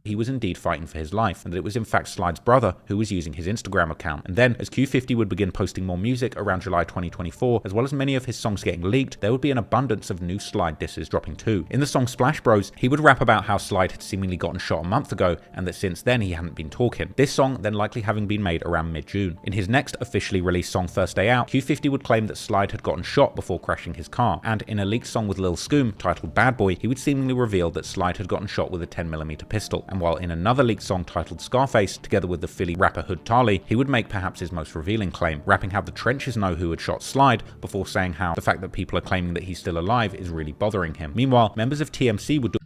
he was indeed fighting for his life, and that it was in fact Slide's brother who was using his Instagram account. And then, as Q50 would begin posting more music around July 2024, as well as many of his songs getting leaked, there would be an abundance of new Slide disses dropping too. In the song Splash Bros, he would rap about how Slide had seemingly gotten shot a month ago, and that since then he hadn't been talking. This song then likely having been made around mid-June. In his next officially released song First Day Out, Q50 would claim that Slide had gotten shot before crashing his car, and in a leaked song with Lil Scoom titled Bad Boy, he would seemingly reveal that Slide had gotten shot with a 10mm pistol. And while in another leaked song titled Scarface, together with the Philly rapper Hood Tali, he would make perhaps his most revealing claim, rapping how the trenches know who had shot Slide, before saying how the fact that people are claiming that he's still alive is really bothering him. Meanwhile, members of TMC would do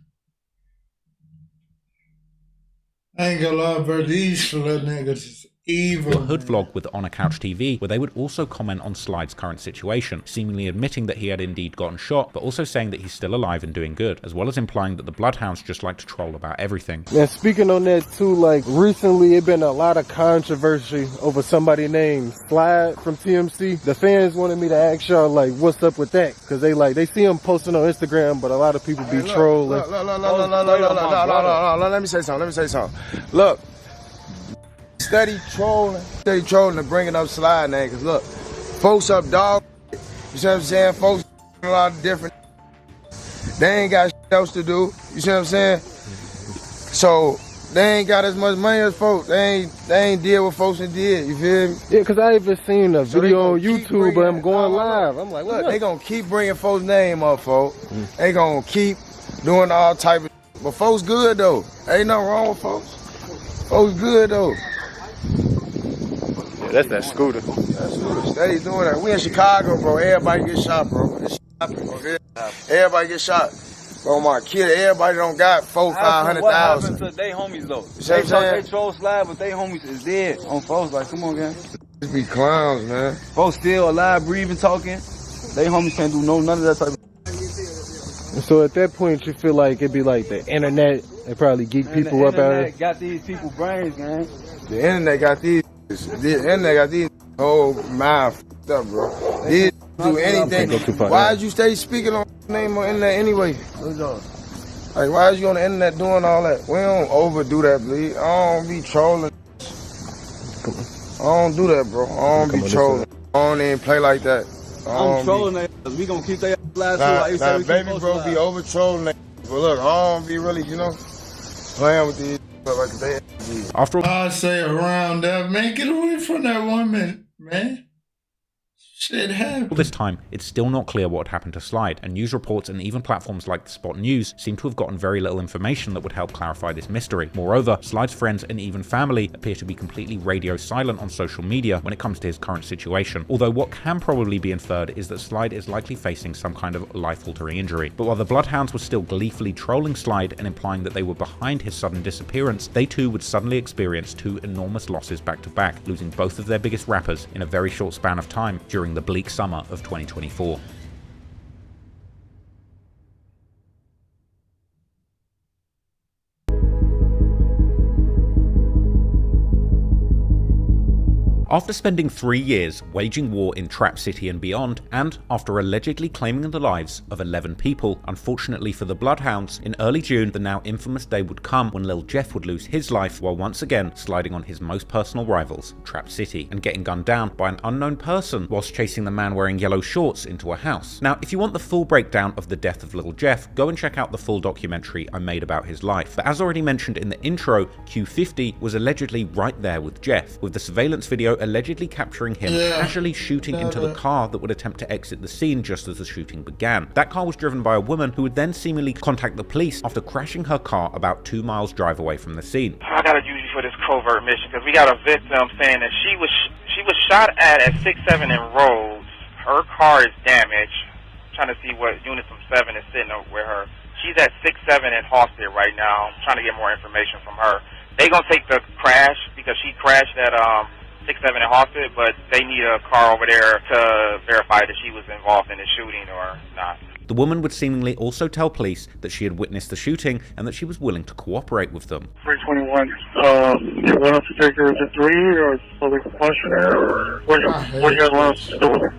I ain't gonna lie, bro, these little niggas is evil. A hood vlog with On a Couch TV, where they would also comment on Slide's current situation, seemingly admitting that he had indeed gotten shot, but also saying that he's still alive and doing good, as well as implying that the Bloodhounds just like to troll about everything. And speaking on that too, like recently it been a lot of controversy over somebody named Slide from TMC. The fans wanted me to ask y'all like what's up with that, because they see him posting on Instagram, but a lot of people be trolling. Let me say something. Look, steady trolling and bringing up Slide name, because look, folks up dog, you see what I'm saying? Folks a lot of different, they ain't got shit else to do, you see what I'm saying? So they ain't got as much money as folks. They ain't deal with folks and did, you feel me? Yeah, because I even seen a video on YouTube but I'm going live. I'm like, look, they gonna keep bringing folks' name up, folks. They gonna keep doing all type of, but folks good though. Ain't nothing wrong with folks. Folks good though. That's that scooter. Steady doing that. We in Chicago, bro. Everybody get shot, bro. Everybody get shot. Bro, my kid, everybody don't got 400,000-500,000. What happened to they homies though? They troll Slide, but they homies is dead on folks. Like, come on, gang. Just be clowns, man. Folks still alive, breathing, talking. They homies can't do none of that type of. And so at that point, you feel like it'd be like the internet. They probably geek people up out The of internet got these people brains, gang. The internet got these whole mind f***ed up, bro. These do anything. Why'd you stay speaking on the name on the internet anyway? Like, why is you on the internet doing all that? We don't overdo that, please. I don't be trolling. I don't do that, bro. I don't be trolling. I don't even play like that. I'm trolling that. We gonna keep that live too. Nah, baby bro be over trolling that. But look, I don't be really, playing with these like they. After all, I say around that, man, get away from that woman, man. Shit happened. All this time, it's still not clear what happened to Slide, and news reports and even platforms like the Spot News seem to have gotten very little information that would help clarify this mystery. Moreover, Slide's friends and even family appear to be completely radio silent on social media when it comes to his current situation, although what can probably be inferred is that Slide is likely facing some kind of life-altering injury. But while the Bloodhounds were still gleefully trolling Slide and implying that they were behind his sudden disappearance, they too would suddenly experience 2 enormous losses back-to-back, losing both of their biggest rappers in a very short span of time during the bleak summer of 2024. After spending 3 years waging war in Trap City and beyond, and after allegedly claiming the lives of 11 people, unfortunately for the Bloodhounds, in early June the now infamous day would come when Lil Jeff would lose his life while once again sliding on his most personal rivals, Trap City, and getting gunned down by an unknown person whilst chasing the man wearing yellow shorts into a house. Now, if you want the full breakdown of the death of Lil Jeff, go and check out the full documentary I made about his life. But as already mentioned in the intro, Q50 was allegedly right there with Jeff, with the surveillance video allegedly capturing him casually shooting into the car that would attempt to exit the scene just as the shooting began. That car was driven by a woman who would then seemingly contact the police after crashing her car about 2 miles drive away from the scene. I gotta use you for this covert mission because we got a victim saying that she was shot at 6-7 in Rhodes. Her car is damaged. I'm trying to see what unit from 7 is sitting over with her. She's at 6-7 in Halstead right now. I'm trying to get more information from her. They gonna take the crash because she crashed at 6-7 in Halstead, but they need a car over there to verify that she was involved in the shooting or not. The woman would seemingly also tell police that she had witnessed the shooting and that she was willing to cooperate with them. 321, you want us to take her to 3 or so we can punch her, or what do you guys want us to do with her?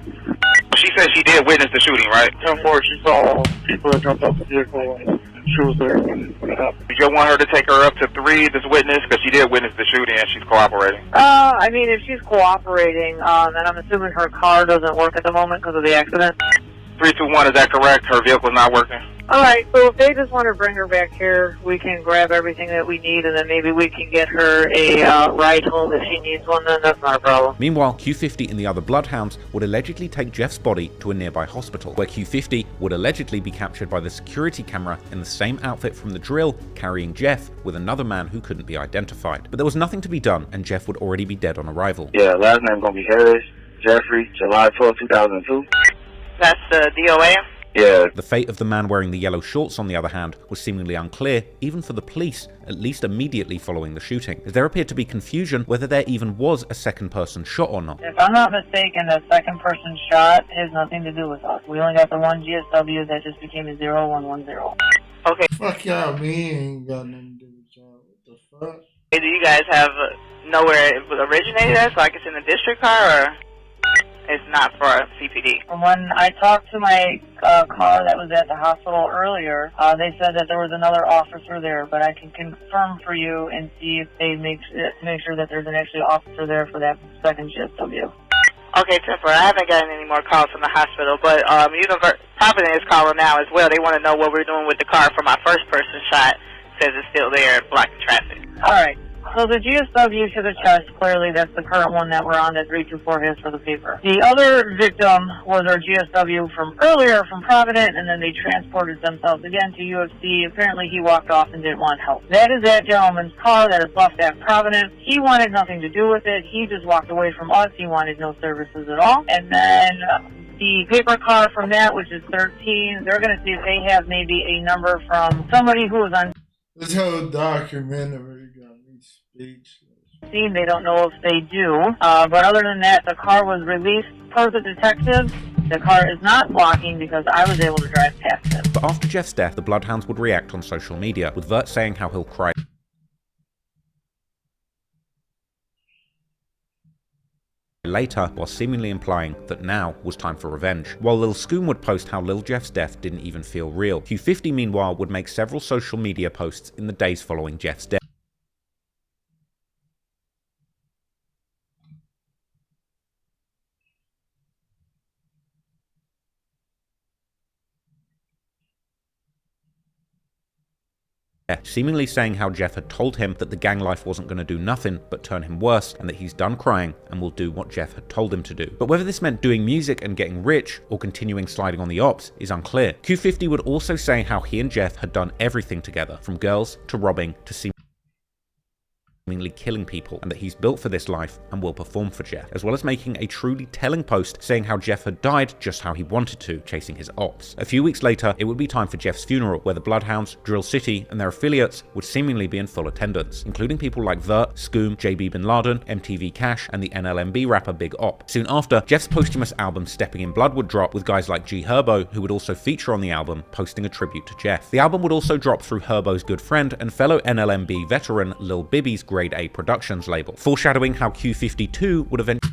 She said she did witness the shooting, right? 10-4, she saw people that jumped off the vehicle and she was there when it happened. Did you want her to take her up to 3, this witness? Because she did witness the shooting and she's cooperating. I mean, if she's cooperating, then I'm assuming her car doesn't work at the moment because of the accident. 321, is that correct? Her vehicle's not working? Alright, so if they just want to bring her back here, we can grab everything that we need, and then maybe we can get her a ride home if she needs one, then that's not a problem. Meanwhile, Q50 and the other Bloodhounds would allegedly take Jeff's body to a nearby hospital, where Q50 would allegedly be captured by the security camera in the same outfit from the drill, carrying Jeff with another man who couldn't be identified. But there was nothing to be done, and Jeff would already be dead on arrival. Yeah, last name gonna be Harris Jeffrey, July 12, 2002. That's the DOA? Yeah. The fate of the man wearing the yellow shorts, on the other hand, was seemingly unclear, even for the police, at least immediately following the shooting, as there appeared to be confusion whether there even was a second person shot or not. If I'm not mistaken, the second person shot has nothing to do with us. We only got the one GSW that just became a 0110. Okay. Fuck y'all, me ain't got nothing to do with y'all. What the fuck? Hey, do you guys have know where it originated at, so I can send a district car, or it's not for CPD? When I talked to my car that was at the hospital earlier, they said that there was another officer there, but I can confirm for you and see if they make sure that there's an actual officer there for that second GSW. Okay, Temper, I haven't gotten any more calls from the hospital, but Providence is calling now as well. They want to know what we're doing with the car for my first person shot. Says it's still there, blocking traffic. All right. So the GSW to the chest, clearly that's the current one that we're on, that 324 has for the paper. The other victim was our GSW from earlier from Providence, and then they transported themselves again to UFC. Apparently he walked off and didn't want help. That is that gentleman's car that is left at Providence. He wanted nothing to do with it. He just walked away from us. He wanted no services at all. And then the paper car from that, which is 13, they're going to see if they have maybe a number from somebody who was on this whole documentary got me speechless. scene. They don't know if they do. But other than that, the car was released per the detective. The car is not blocking because I was able to drive past it. But after Jeff's death, the Bloodhounds would react on social media, with Vert saying how he'll cry later, while seemingly implying that now was time for revenge. While Lil Scoom would post how Lil Jeff's death didn't even feel real. Q50 meanwhile would make several social media posts in the days following Jeff's death. Seemingly saying how Jeff had told him that the gang life wasn't going to do nothing but turn him worse, and that he's done crying and will do what Jeff had told him to do. But whether this meant doing music and getting rich, or continuing sliding on the ops, is unclear. Q50 would also say how he and Jeff had done everything together, from girls to robbing to seemingly killing people, and that he's built for this life and will perform for Jeff, as well as making a truly telling post saying how Jeff had died just how he wanted to, chasing his ops. A few weeks later, it would be time for Jeff's funeral, where the Bloodhounds, Drill City, and their affiliates would seemingly be in full attendance, including people like Vert, Scoom, JB Bin Laden, MTV Cash, and the NLMB rapper Big Op. Soon after, Jeff's posthumous album Stepping in Blood would drop, with guys like G Herbo, who would also feature on the album, posting a tribute to Jeff. The album would also drop through Herbo's good friend and fellow NLMB veteran Lil Bibby's Grade A Productions label, foreshadowing how Q52 would eventually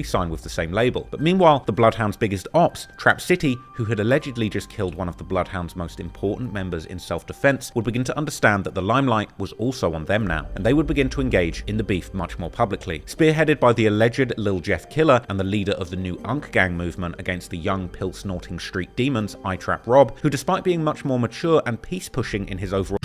signed with the same label. But meanwhile, the Bloodhound's biggest ops, Trap City, who had allegedly just killed one of the Bloodhound's most important members in self-defense, would begin to understand that the limelight was also on them now, and they would begin to engage in the beef much more publicly. Spearheaded by the alleged Lil Jeff killer and the leader of the new Unk Gang movement against the young pill-snorting street demons, I-Trap Rob, who despite being much more mature and peace-pushing in his overall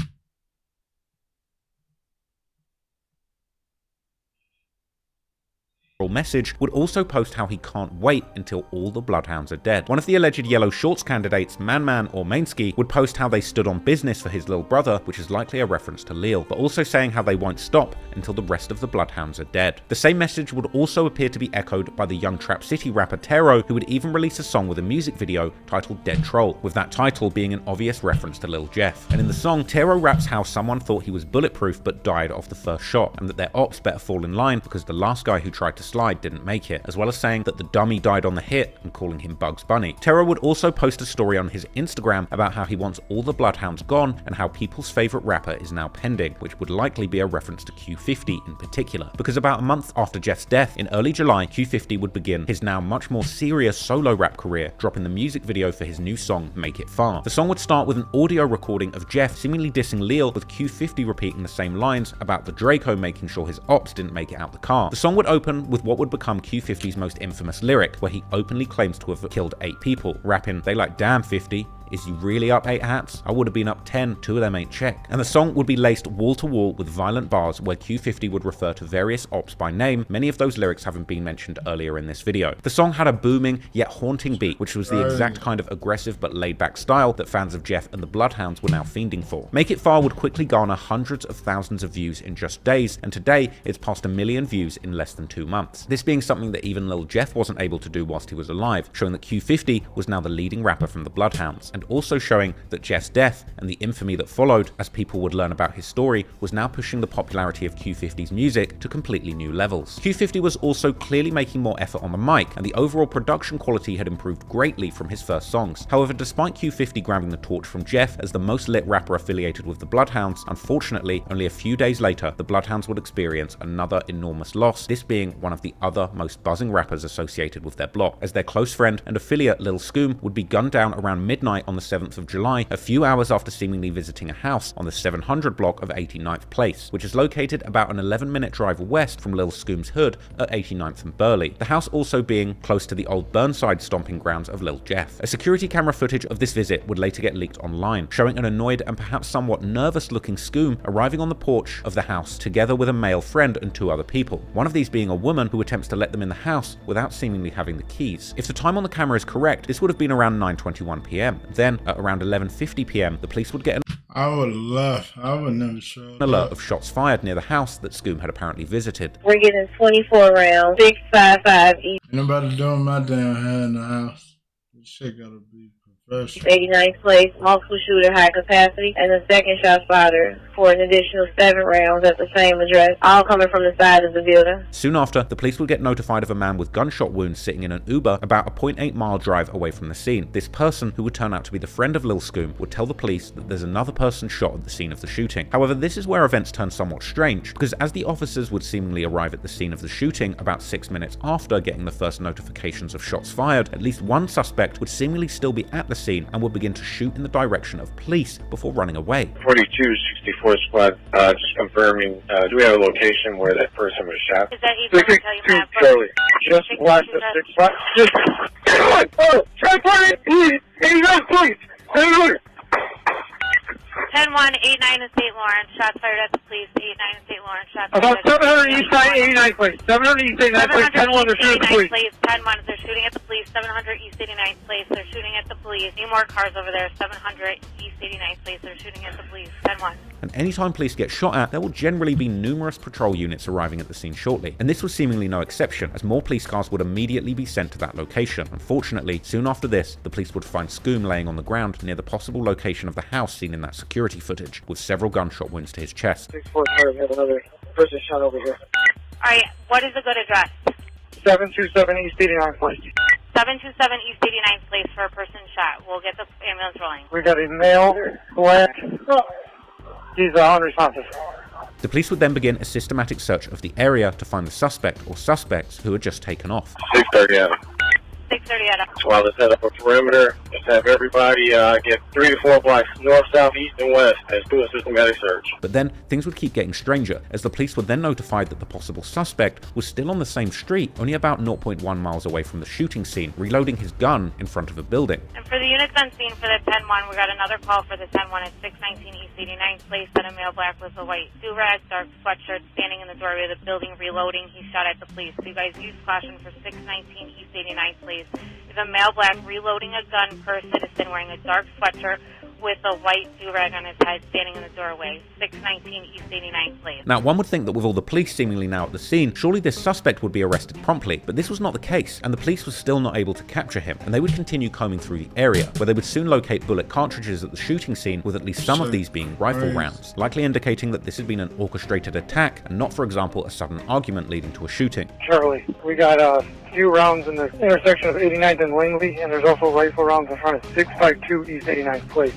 message, would also post how he can't wait until all the Bloodhounds are dead. One of the alleged Yellow Shorts candidates, Man or Mainsky, would post how they stood on business for his little brother, which is likely a reference to Leal, but also saying how they won't stop until the rest of the Bloodhounds are dead. The same message would also appear to be echoed by the young Trap City rapper Tero, who would even release a song with a music video titled Dead Troll, with that title being an obvious reference to Lil Jeff. And in the song, Tero raps how someone thought he was bulletproof but died off the first shot, and that their ops better fall in line because the last guy who tried to slide didn't make it, as well as saying that the dummy died on the hit and calling him Bugs Bunny. Tero would also post a story on his Instagram about how he wants all the Bloodhounds gone and how people's favorite rapper is now pending, which would likely be a reference to Q50 in particular, because about a month after Jeff's death, in early July, Q50 would begin his now much more serious solo rap career, dropping the music video for his new song, Make It Far. The song would start with an audio recording of Jeff seemingly dissing Leal, with Q50 repeating the same lines about the Draco making sure his ops didn't make it out the car. The song would open with what would become Q50's most infamous lyric, where he openly claims to have killed 8 people, rapping, "They like, damn 50, is you really up 8 hats? I would have been up 10, 2 of them ain't check." And the song would be laced wall to wall with violent bars where Q50 would refer to various ops by name, many of those lyrics having been mentioned earlier in this video. The song had a booming yet haunting beat, which was the exact kind of aggressive but laid back style that fans of Jeff and the Bloodhounds were now fiending for. Make It Far would quickly garner hundreds of thousands of views in just days, and today it's passed 1 million views in less than 2 months. This being something that even Lil Jeff wasn't able to do whilst he was alive, showing that Q50 was now the leading rapper from the Bloodhounds, and also showing that Jeff's death and the infamy that followed as people would learn about his story was now pushing the popularity of Q50's music to completely new levels. Q50 was also clearly making more effort on the mic, and the overall production quality had improved greatly from his first songs. However, despite Q50 grabbing the torch from Jeff as the most lit rapper affiliated with the Bloodhounds, unfortunately, only a few days later, the Bloodhounds would experience another enormous loss, this being one of the other most buzzing rappers associated with their block, as their close friend and affiliate Lil Scoom would be gunned down around midnight on the 7th of July, a few hours after seemingly visiting a house on the 700 block of 89th Place, which is located about an 11-minute drive west from Lil Scoom's hood at 89th and Burleigh, the house also being close to the old Burnside stomping grounds of Lil Jeff. A security camera footage of this visit would later get leaked online, showing an annoyed and perhaps somewhat nervous looking Scoom arriving on the porch of the house together with a male friend and 2 other people, one of these being a woman who attempts to let them in the house without seemingly having the keys. If the time on the camera is correct, this would have been around 9:21 p.m. Then, at around 11:50 p.m, the police would get an I would love, I would never show alert of shots fired near the house that Scoom had apparently visited. We're getting 24 rounds, 655 east. Nobody doing my damn hair in the house. This shit gotta be professional. 89th Place, multiple shooter, high capacity, and the second shot fired for an additional 7 rounds at the same address, all coming from the side of the building. Soon after, the police would get notified of a man with gunshot wounds sitting in an Uber about a 0.8-mile drive away from the scene. This person, who would turn out to be the friend of Lil Scoom, would tell the police that there's another person shot at the scene of the shooting. However, this is where events turn somewhat strange, because as the officers would seemingly arrive at the scene of the shooting about 6 minutes after getting the first notifications of shots fired, at least one suspect would seemingly still be at the scene and would begin to shoot in the direction of police before running away. 4264 squad, just confirming, do we have a location where that person was shot? Is that even tell you have Charlie, just watch the 6 spot. Just, oh, try to 89, please. 10-1-89 in St. Lawrence, shots fired at the police, 89 in St. Lawrence, shots fired About at the 700 East Side, 89 place. 700 East 89 place, 10-1, they're shooting at the police. 10-1, they're shooting at the police, 700 East 89th Place, they're shooting at the police. Any more cars over there, 700 East 89th Place, they're shooting at the police, 10-1. And anytime police get shot at, there will generally be numerous patrol units arriving at the scene shortly. And this was seemingly no exception, as more police cars would immediately be sent to that location. Unfortunately, soon after this, the police would find Scoom laying on the ground near the possible location of the house seen in that security footage, with several gunshot wounds to his chest. 645, we have another person shot over here. Alright, what is a good address? 727 East 89 place. 727 East 89th Place for a person shot. We'll get the ambulance rolling. We got a male, black. He's unresponsive. The police would then begin a systematic search of the area to find the suspect or suspects who had just taken off. 6:30 Adam. 6:30 Adam. So while let's set up a perimeter, let's have everybody get 3 to 4 blocks north, south, east, and west and do a systematic search. But then things would keep getting stranger, as the police were then notified that the possible suspect was still on the same street, only about 0.1 miles away from the shooting scene, reloading his gun in front of a building. And for the units on scene for the 10-1, we got another call for the 10-1 at 619 East 89th Place that a male black with a white do-rag, dark sweatshirt, standing in the doorway of the building, reloading. He shot at the police. So you guys use caution for 619 East 89th Place. Is a male black reloading a gun per citizen wearing a dark sweatshirt with a white do-rag on his head, standing in the doorway, 619 East 89th Place. Now, one would think that with all the police seemingly now at the scene, surely this suspect would be arrested promptly, but this was not the case, and the police were still not able to capture him, and they would continue combing through the area, where they would soon locate bullet cartridges at the shooting scene, with at least some of these being rifle rounds, likely indicating that this had been an orchestrated attack, and not, for example, a sudden argument leading to a shooting. Charlie, we got a few rounds in the intersection of 89th and Langley, and there's also rifle rounds in front of 652 East 89th Place,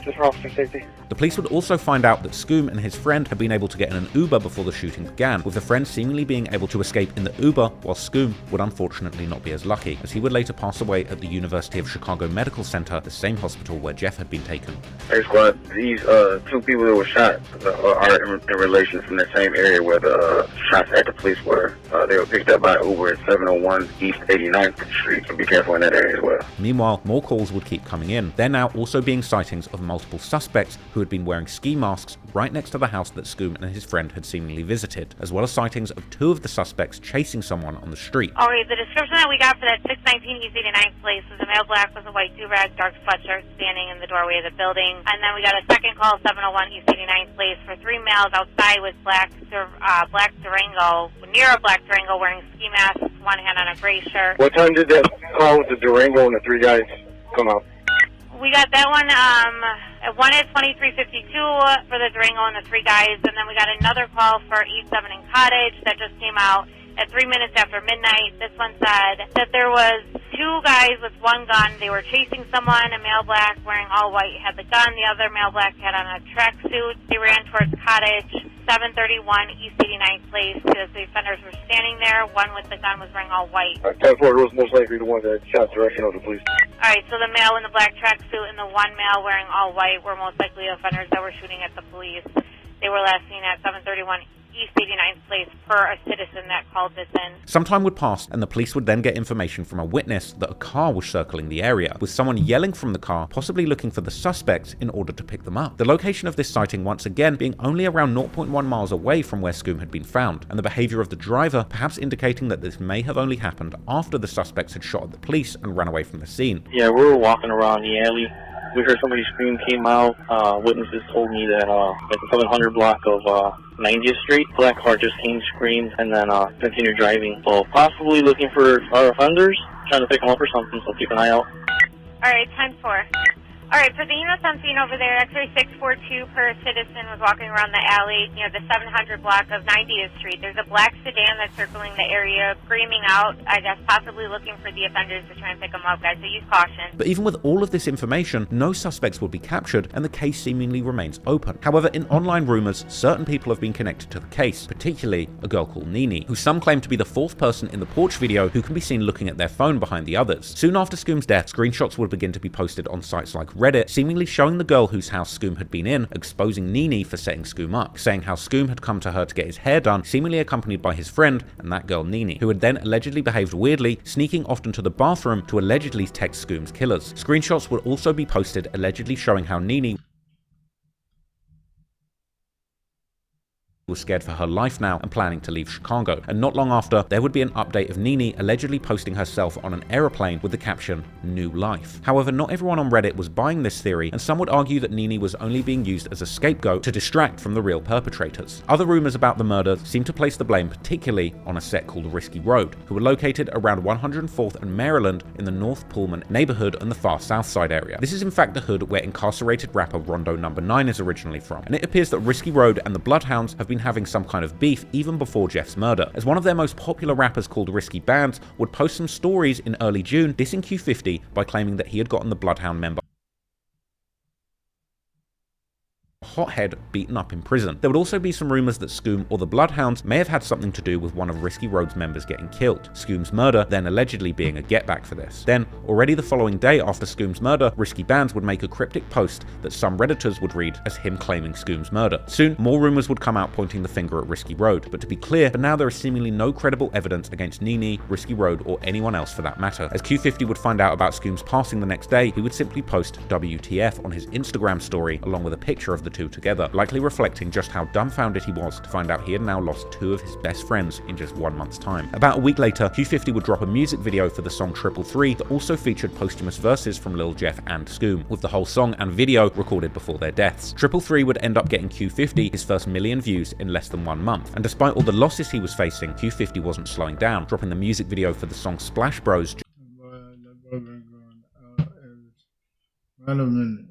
just for officer safety. The police would also find out that Scoom and his friend had been able to get in an Uber before the shooting began, with the friend seemingly being able to escape in the Uber, while Scoom would unfortunately not be as lucky, as he would later pass away at the University of Chicago Medical Center, the same hospital where Jeff had been taken. Hey squad, these 2 people that were shot are in relation from the same area where the shots at the police were. They were picked up by Uber at 701 East 89th Street, so be careful in that area as well. Meanwhile, more calls would keep coming in. There now also being sightings of multiple suspects who had been wearing ski masks right next to the house that Scoom and his friend had seemingly visited, as well as sightings of 2 of the suspects chasing someone on the street. Okay, the description that we got for that 619 East 89th Place was a male black with a white do-rag, dark sweatshirt, standing in the doorway of the building. And then we got a second call, 701 East 89th Place, for 3 males outside with black Durango, near a black Durango, wearing ski masks, one hand on a gray shirt. What time did that call with the Durango and the 3 guys come out? We got that one at 2352 for the Durango and the 3 guys, and then we got another call for 87 in Cottage that just came out at 3 minutes after midnight. This one said that there was 2 guys with 1 gun. They were chasing someone. A male black wearing all white had the gun. The other male black had on a tracksuit. They ran towards Cottage, 731 East 89th Place, because the offenders were standing there. One with the gun was wearing all white. 10-4 was most likely the one that shot direction of the police. All right, so the male in the black tracksuit and the 1 male wearing all white were most likely offenders that were shooting at the police. They were last seen at 731 East 89th Place per a citizen that called this in. Some time would pass, and the police would then get information from a witness that a car was circling the area, with someone yelling from the car, possibly looking for the suspects in order to pick them up. The location of this sighting once again being only around 0.1 miles away from where Scoom had been found, and the behavior of the driver perhaps indicating that this may have only happened after the suspects had shot at the police and ran away from the scene. Yeah, we were walking around the alley. We heard somebody scream, came out. Witnesses told me that at the 700 block of 90th Street, black car just came, screamed, and then continued driving. So possibly looking for our offenders, trying to pick them up or something, so keep an eye out. All right, 10-4. All right, for the units I'm seeing over there, X-ray 642 per citizen was walking around the alley near the 700 block of 90th Street. There's a black sedan that's circling the area, screaming out, I guess possibly looking for the offenders to try and pick them up, guys, so use caution. But even with all of this information, no suspects would be captured, and the case seemingly remains open. However, in online rumors, certain people have been connected to the case, particularly a girl called Nini, who some claim to be the 4th person in the porch video who can be seen looking at their phone behind the others. Soon after Scoom's death, screenshots would begin to be posted on sites like Reddit, seemingly showing the girl whose house Scoom had been in, exposing Nini for setting Scoom up, saying how Scoom had come to her to get his hair done, seemingly accompanied by his friend and that girl Nini, who had then allegedly behaved weirdly, sneaking often to the bathroom to allegedly text Scoom's killers. Screenshots would also be posted allegedly showing how Nini was scared for her life now and planning to leave Chicago. And not long after, there would be an update of Nini allegedly posting herself on an aeroplane with the caption, "New Life." However, not everyone on Reddit was buying this theory, and some would argue that Nini was only being used as a scapegoat to distract from the real perpetrators. Other rumors about the murder seem to place the blame particularly on a set called Risky Road, who were located around 104th and Maryland in the North Pullman neighborhood and the far south side area. This is in fact the hood where incarcerated rapper Rondo No. 9 is originally from, and it appears that Risky Road and the Bloodhounds have been been having some kind of beef even before Jeff's murder, as one of their most popular rappers called Risky Bands would post some stories in early June dissing Q50 by claiming that he had gotten the Bloodhound member hothead beaten up in prison. There would also be some rumors that Scoom or the Bloodhounds may have had something to do with one of Risky Road's members getting killed, Scoom's murder then allegedly being a getback for this. Then, already the following day after Scoom's murder, Risky Bands would make a cryptic post that some Redditors would read as him claiming Scoom's murder. Soon, more rumors would come out pointing the finger at Risky Road, but to be clear, for now there is seemingly no credible evidence against Nene, Risky Road, or anyone else for that matter. As Q50 would find out about Scoom's passing the next day, he would simply post WTF on his Instagram story along with a picture of the two together, likely reflecting just how dumbfounded he was to find out he had now lost two of his best friends in just 1 month's time. About a week later, Q50 would drop a music video for the song 333 that also featured posthumous verses from Lil Jeff and Scoom, with the whole song and video recorded before their deaths. 333 would end up getting Q50 his first million views in less than 1 month, and despite all the losses he was facing, Q50 wasn't slowing down, dropping the music video for the song Splash Bros. Wait a minute.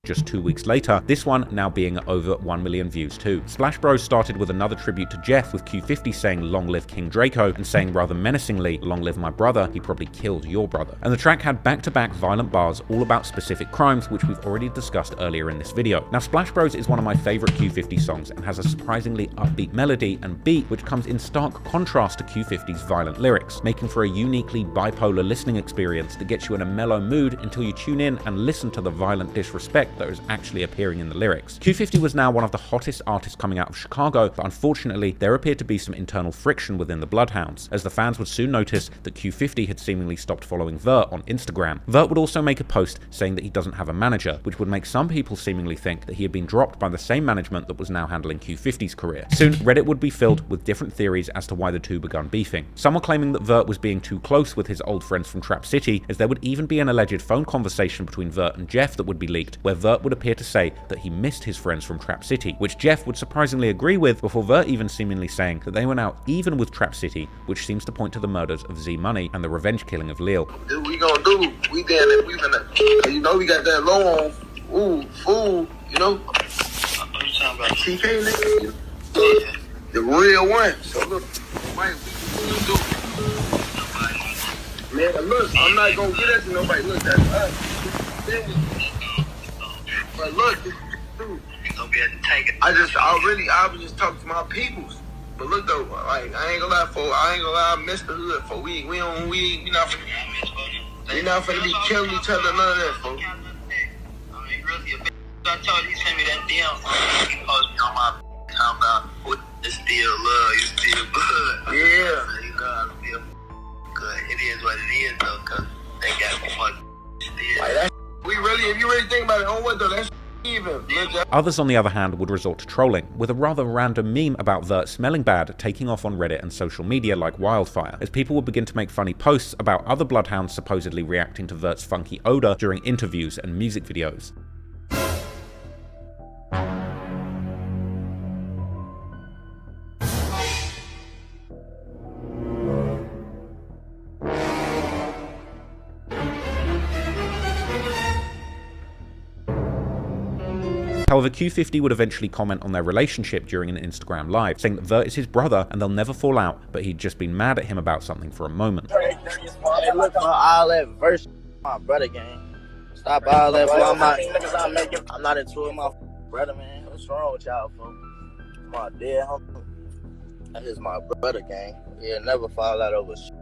Just 2 weeks later, this one now being at over 1 million views too. Splash Bros started with another tribute to Jeff, with Q50 saying "Long live King Draco" and saying rather menacingly "Long live my brother, he probably killed your brother." And the track had back-to-back violent bars all about specific crimes, which we've already discussed earlier in this video. Now, Splash Bros is one of my favorite Q50 songs and has a surprisingly upbeat melody and beat which comes in stark contrast to Q50's violent lyrics, making for a uniquely bipolar listening experience that gets you in a mellow mood until you tune in and listen to the violent disrespect that is actually appearing in the lyrics. Q50 was now one of the hottest artists coming out of Chicago, but unfortunately there appeared to be some internal friction within the Bloodhounds, as the fans would soon notice that Q50 had seemingly stopped following Vert on Instagram. Vert would also make a post saying that he doesn't have a manager, which would make some people seemingly think that he had been dropped by the same management that was now handling Q50's career. Soon, Reddit would be filled with different theories as to why the two begun beefing. Some were claiming that Vert was being too close with his old friends from Trap City, as there would even be an alleged phone conversation between Vert and Jeff that would be leaked, where Vert would appear to say that he missed his friends from Trap City, which Jeff would surprisingly agree with, before Vert even seemingly saying that they were now even with Trap City, which seems to point to the murders of Z Money and the revenge killing of Lil. What we gonna do? We down there, we gonna, you know, we got that loan. Ooh, fool, you know? TK, nigga. The real one. So look, man, we do. Man, look, I'm not gonna get at nobody. Look, that's us. But look, dude, I was just talking to my peoples. But look though, like I ain't gonna lie, I missed the hood, for we not finna be killing each other, none of that, folks. I told you, send me that DM. He posted me on my time about it's still love, you still good. Yeah. You know, I feel good. It is what it is though, cause they got me fucked still. Like that, if you really think about it, on what though, that's even. Others, on the other hand, would resort to trolling, with a rather random meme about Vert smelling bad taking off on Reddit and social media like wildfire, as people would begin to make funny posts about other Bloodhounds supposedly reacting to Vert's funky odor during interviews and music videos. However, Q50 would eventually comment on their relationship during an Instagram live, saying that Vert is his brother and they'll never fall out, but he'd just been mad at him about something for a moment. Hey, look, all that verse, my brother gang. Stop all that, bro. I'm not into it, my brother, man. What's wrong with y'all, folks? My dead homie. That is my brother gang. Yeah, never fall out over shit.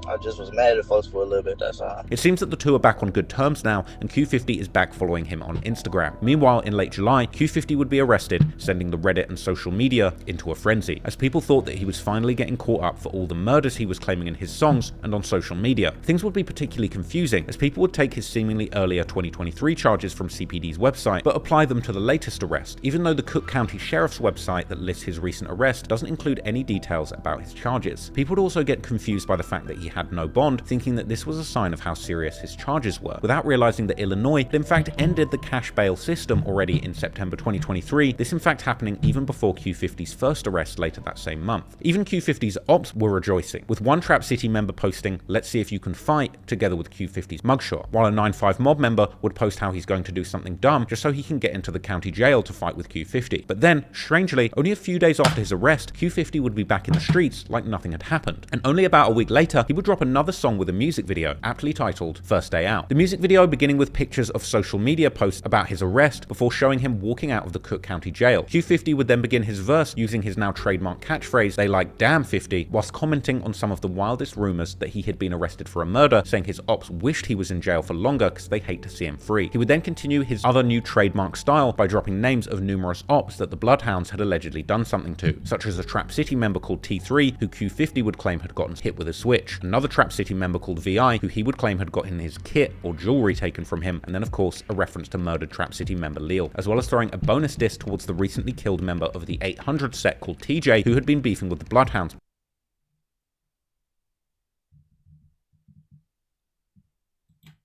I just was mad at folks for a little bit, that's all. It seems that the two are back on good terms now, and Q50 is back following him on Instagram. Meanwhile, in late July, Q50 would be arrested, sending the Reddit and social media into a frenzy, as people thought that he was finally getting caught up for all the murders he was claiming in his songs and on social media. Things would be particularly confusing, as people would take his seemingly earlier 2023 charges from CPD's website, but apply them to the latest arrest, even though the Cook County Sheriff's website that lists his recent arrest doesn't include any details about his charges. People would also get confused by the fact that he had no bond, thinking that this was a sign of how serious his charges were, without realizing that Illinois had in fact ended the cash bail system already in September 2023, this in fact happening even before Q50's first arrest later that same month. Even Q50's ops were rejoicing, with one Trap City member posting, "Let's see if you can fight," together with Q50's mugshot, while a 9-5 mob member would post how he's going to do something dumb just so he can get into the county jail to fight with Q50. But then, strangely, only a few days after his arrest, Q50 would be back in the streets like nothing had happened. And only about a week later, he would drop another song with a music video, aptly titled First Day Out. The music video beginning with pictures of social media posts about his arrest before showing him walking out of the Cook County jail. Q50 would then begin his verse using his now trademark catchphrase, "They like damn 50, whilst commenting on some of the wildest rumors that he had been arrested for a murder, saying his ops wished he was in jail for longer because they hate to see him free. He would then continue his other new trademark style by dropping names of numerous ops that the Bloodhounds had allegedly done something to, such as a Trap City member called T3, who Q50 would claim had gotten hit with a switch, another Trap City member called VI, who he would claim had gotten his kit or jewelry taken from him, and then of course a reference to murdered Trap City member Leal, as well as throwing a bonus diss towards the recently killed member of the 800 set called TJ, who had been beefing with the Bloodhounds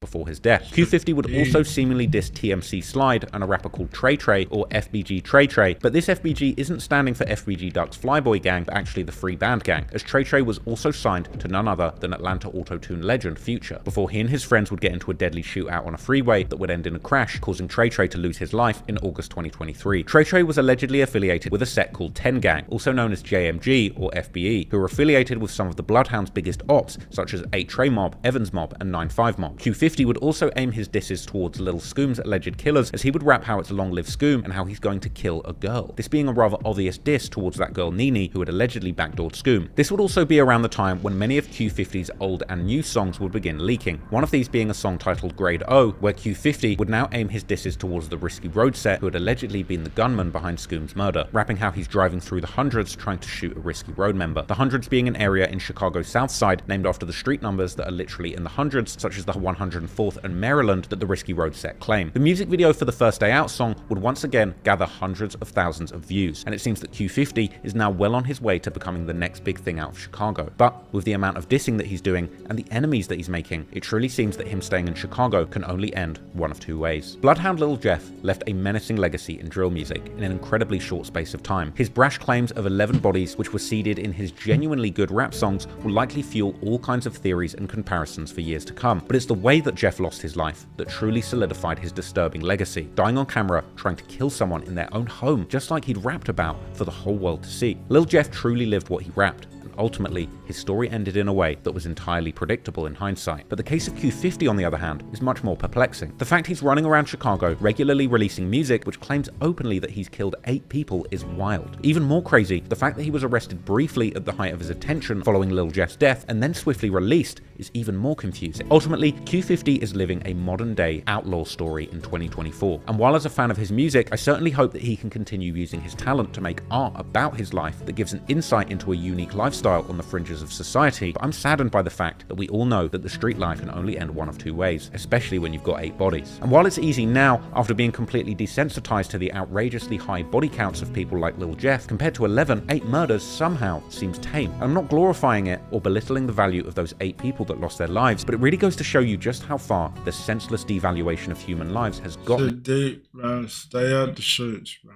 before his death. Q50 would also seemingly diss TMC Slide and a rapper called Trey Trey, or FBG Trey Trey, but this FBG isn't standing for FBG Duck's Flyboy Gang, but actually the Free Band Gang, as Trey Trey was also signed to none other than Atlanta Auto-Tune legend Future, before he and his friends would get into a deadly shootout on a freeway that would end in a crash, causing Trey Trey to lose his life in August 2023. Trey Trey was allegedly affiliated with a set called 10 Gang, also known as JMG or FBE, who were affiliated with some of the Bloodhounds' biggest ops, such as 8 Trey Mob, Evans Mob, and 9-5 Mob. Q50 would also aim his disses towards Lil Scoom's alleged killers, as he would rap how it's long live Scoom and how he's going to kill a girl, this being a rather obvious diss towards that girl Nene, who had allegedly backdoored Scoom. This would also be around the time when many of Q50's old and new songs would begin leaking, one of these being a song titled Grade O, where Q50 would now aim his disses towards the Risky Road set, who had allegedly been the gunman behind Scoom's murder, rapping how he's driving through the hundreds trying to shoot a Risky Road member, the hundreds being an area in Chicago's South Side named after the street numbers that are literally in the hundreds, such as the 104th and Maryland that the Risky Road set claim. The music video for the First Day Out song would once again gather hundreds of thousands of views, and it seems that Q50 is now well on his way to becoming the next big thing out of Chicago. But with the amount of dissing that he's doing and the enemies that he's making, it truly seems that him staying in Chicago can only end one of two ways. Bloodhound Lil Jeff left a menacing legacy in drill music in an incredibly short space of time. His brash claims of 11 bodies, which were seeded in his genuinely good rap songs, will likely fuel all kinds of theories and comparisons for years to come. But it's the way that Jeff lost his life that truly solidified his disturbing legacy, dying on camera trying to kill someone in their own home, just like he'd rapped about for the whole world to see. Lil Jeff truly lived what he rapped, and ultimately his story ended in a way that was entirely predictable in hindsight. But the case of Q50, on the other hand, is much more perplexing. The fact he's running around Chicago regularly releasing music which claims openly that he's killed 8 people is wild. Even more crazy, the fact that he was arrested briefly at the height of his attention following Lil Jeff's death and then swiftly released is even more confusing. Ultimately, Q50 is living a modern day outlaw story in 2024, and while as a fan of his music, I certainly hope that he can continue using his talent to make art about his life that gives an insight into a unique lifestyle on the fringes of society, but I'm saddened by the fact that we all know that the street life can only end one of two ways, especially when you've got 8 bodies. And while it's easy now, after being completely desensitized to the outrageously high body counts of people like Lil Jeff, compared to 11, 8 murders somehow seems tame. And I'm not glorifying it or belittling the value of those 8 people that lost their lives, but it really goes to show you just how far the senseless devaluation of human lives has gotten. Shit deep, bro. Stay out the streets, bro.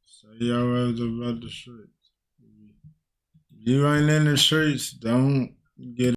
Stay your ass about the streets. You ain't in the streets, don't get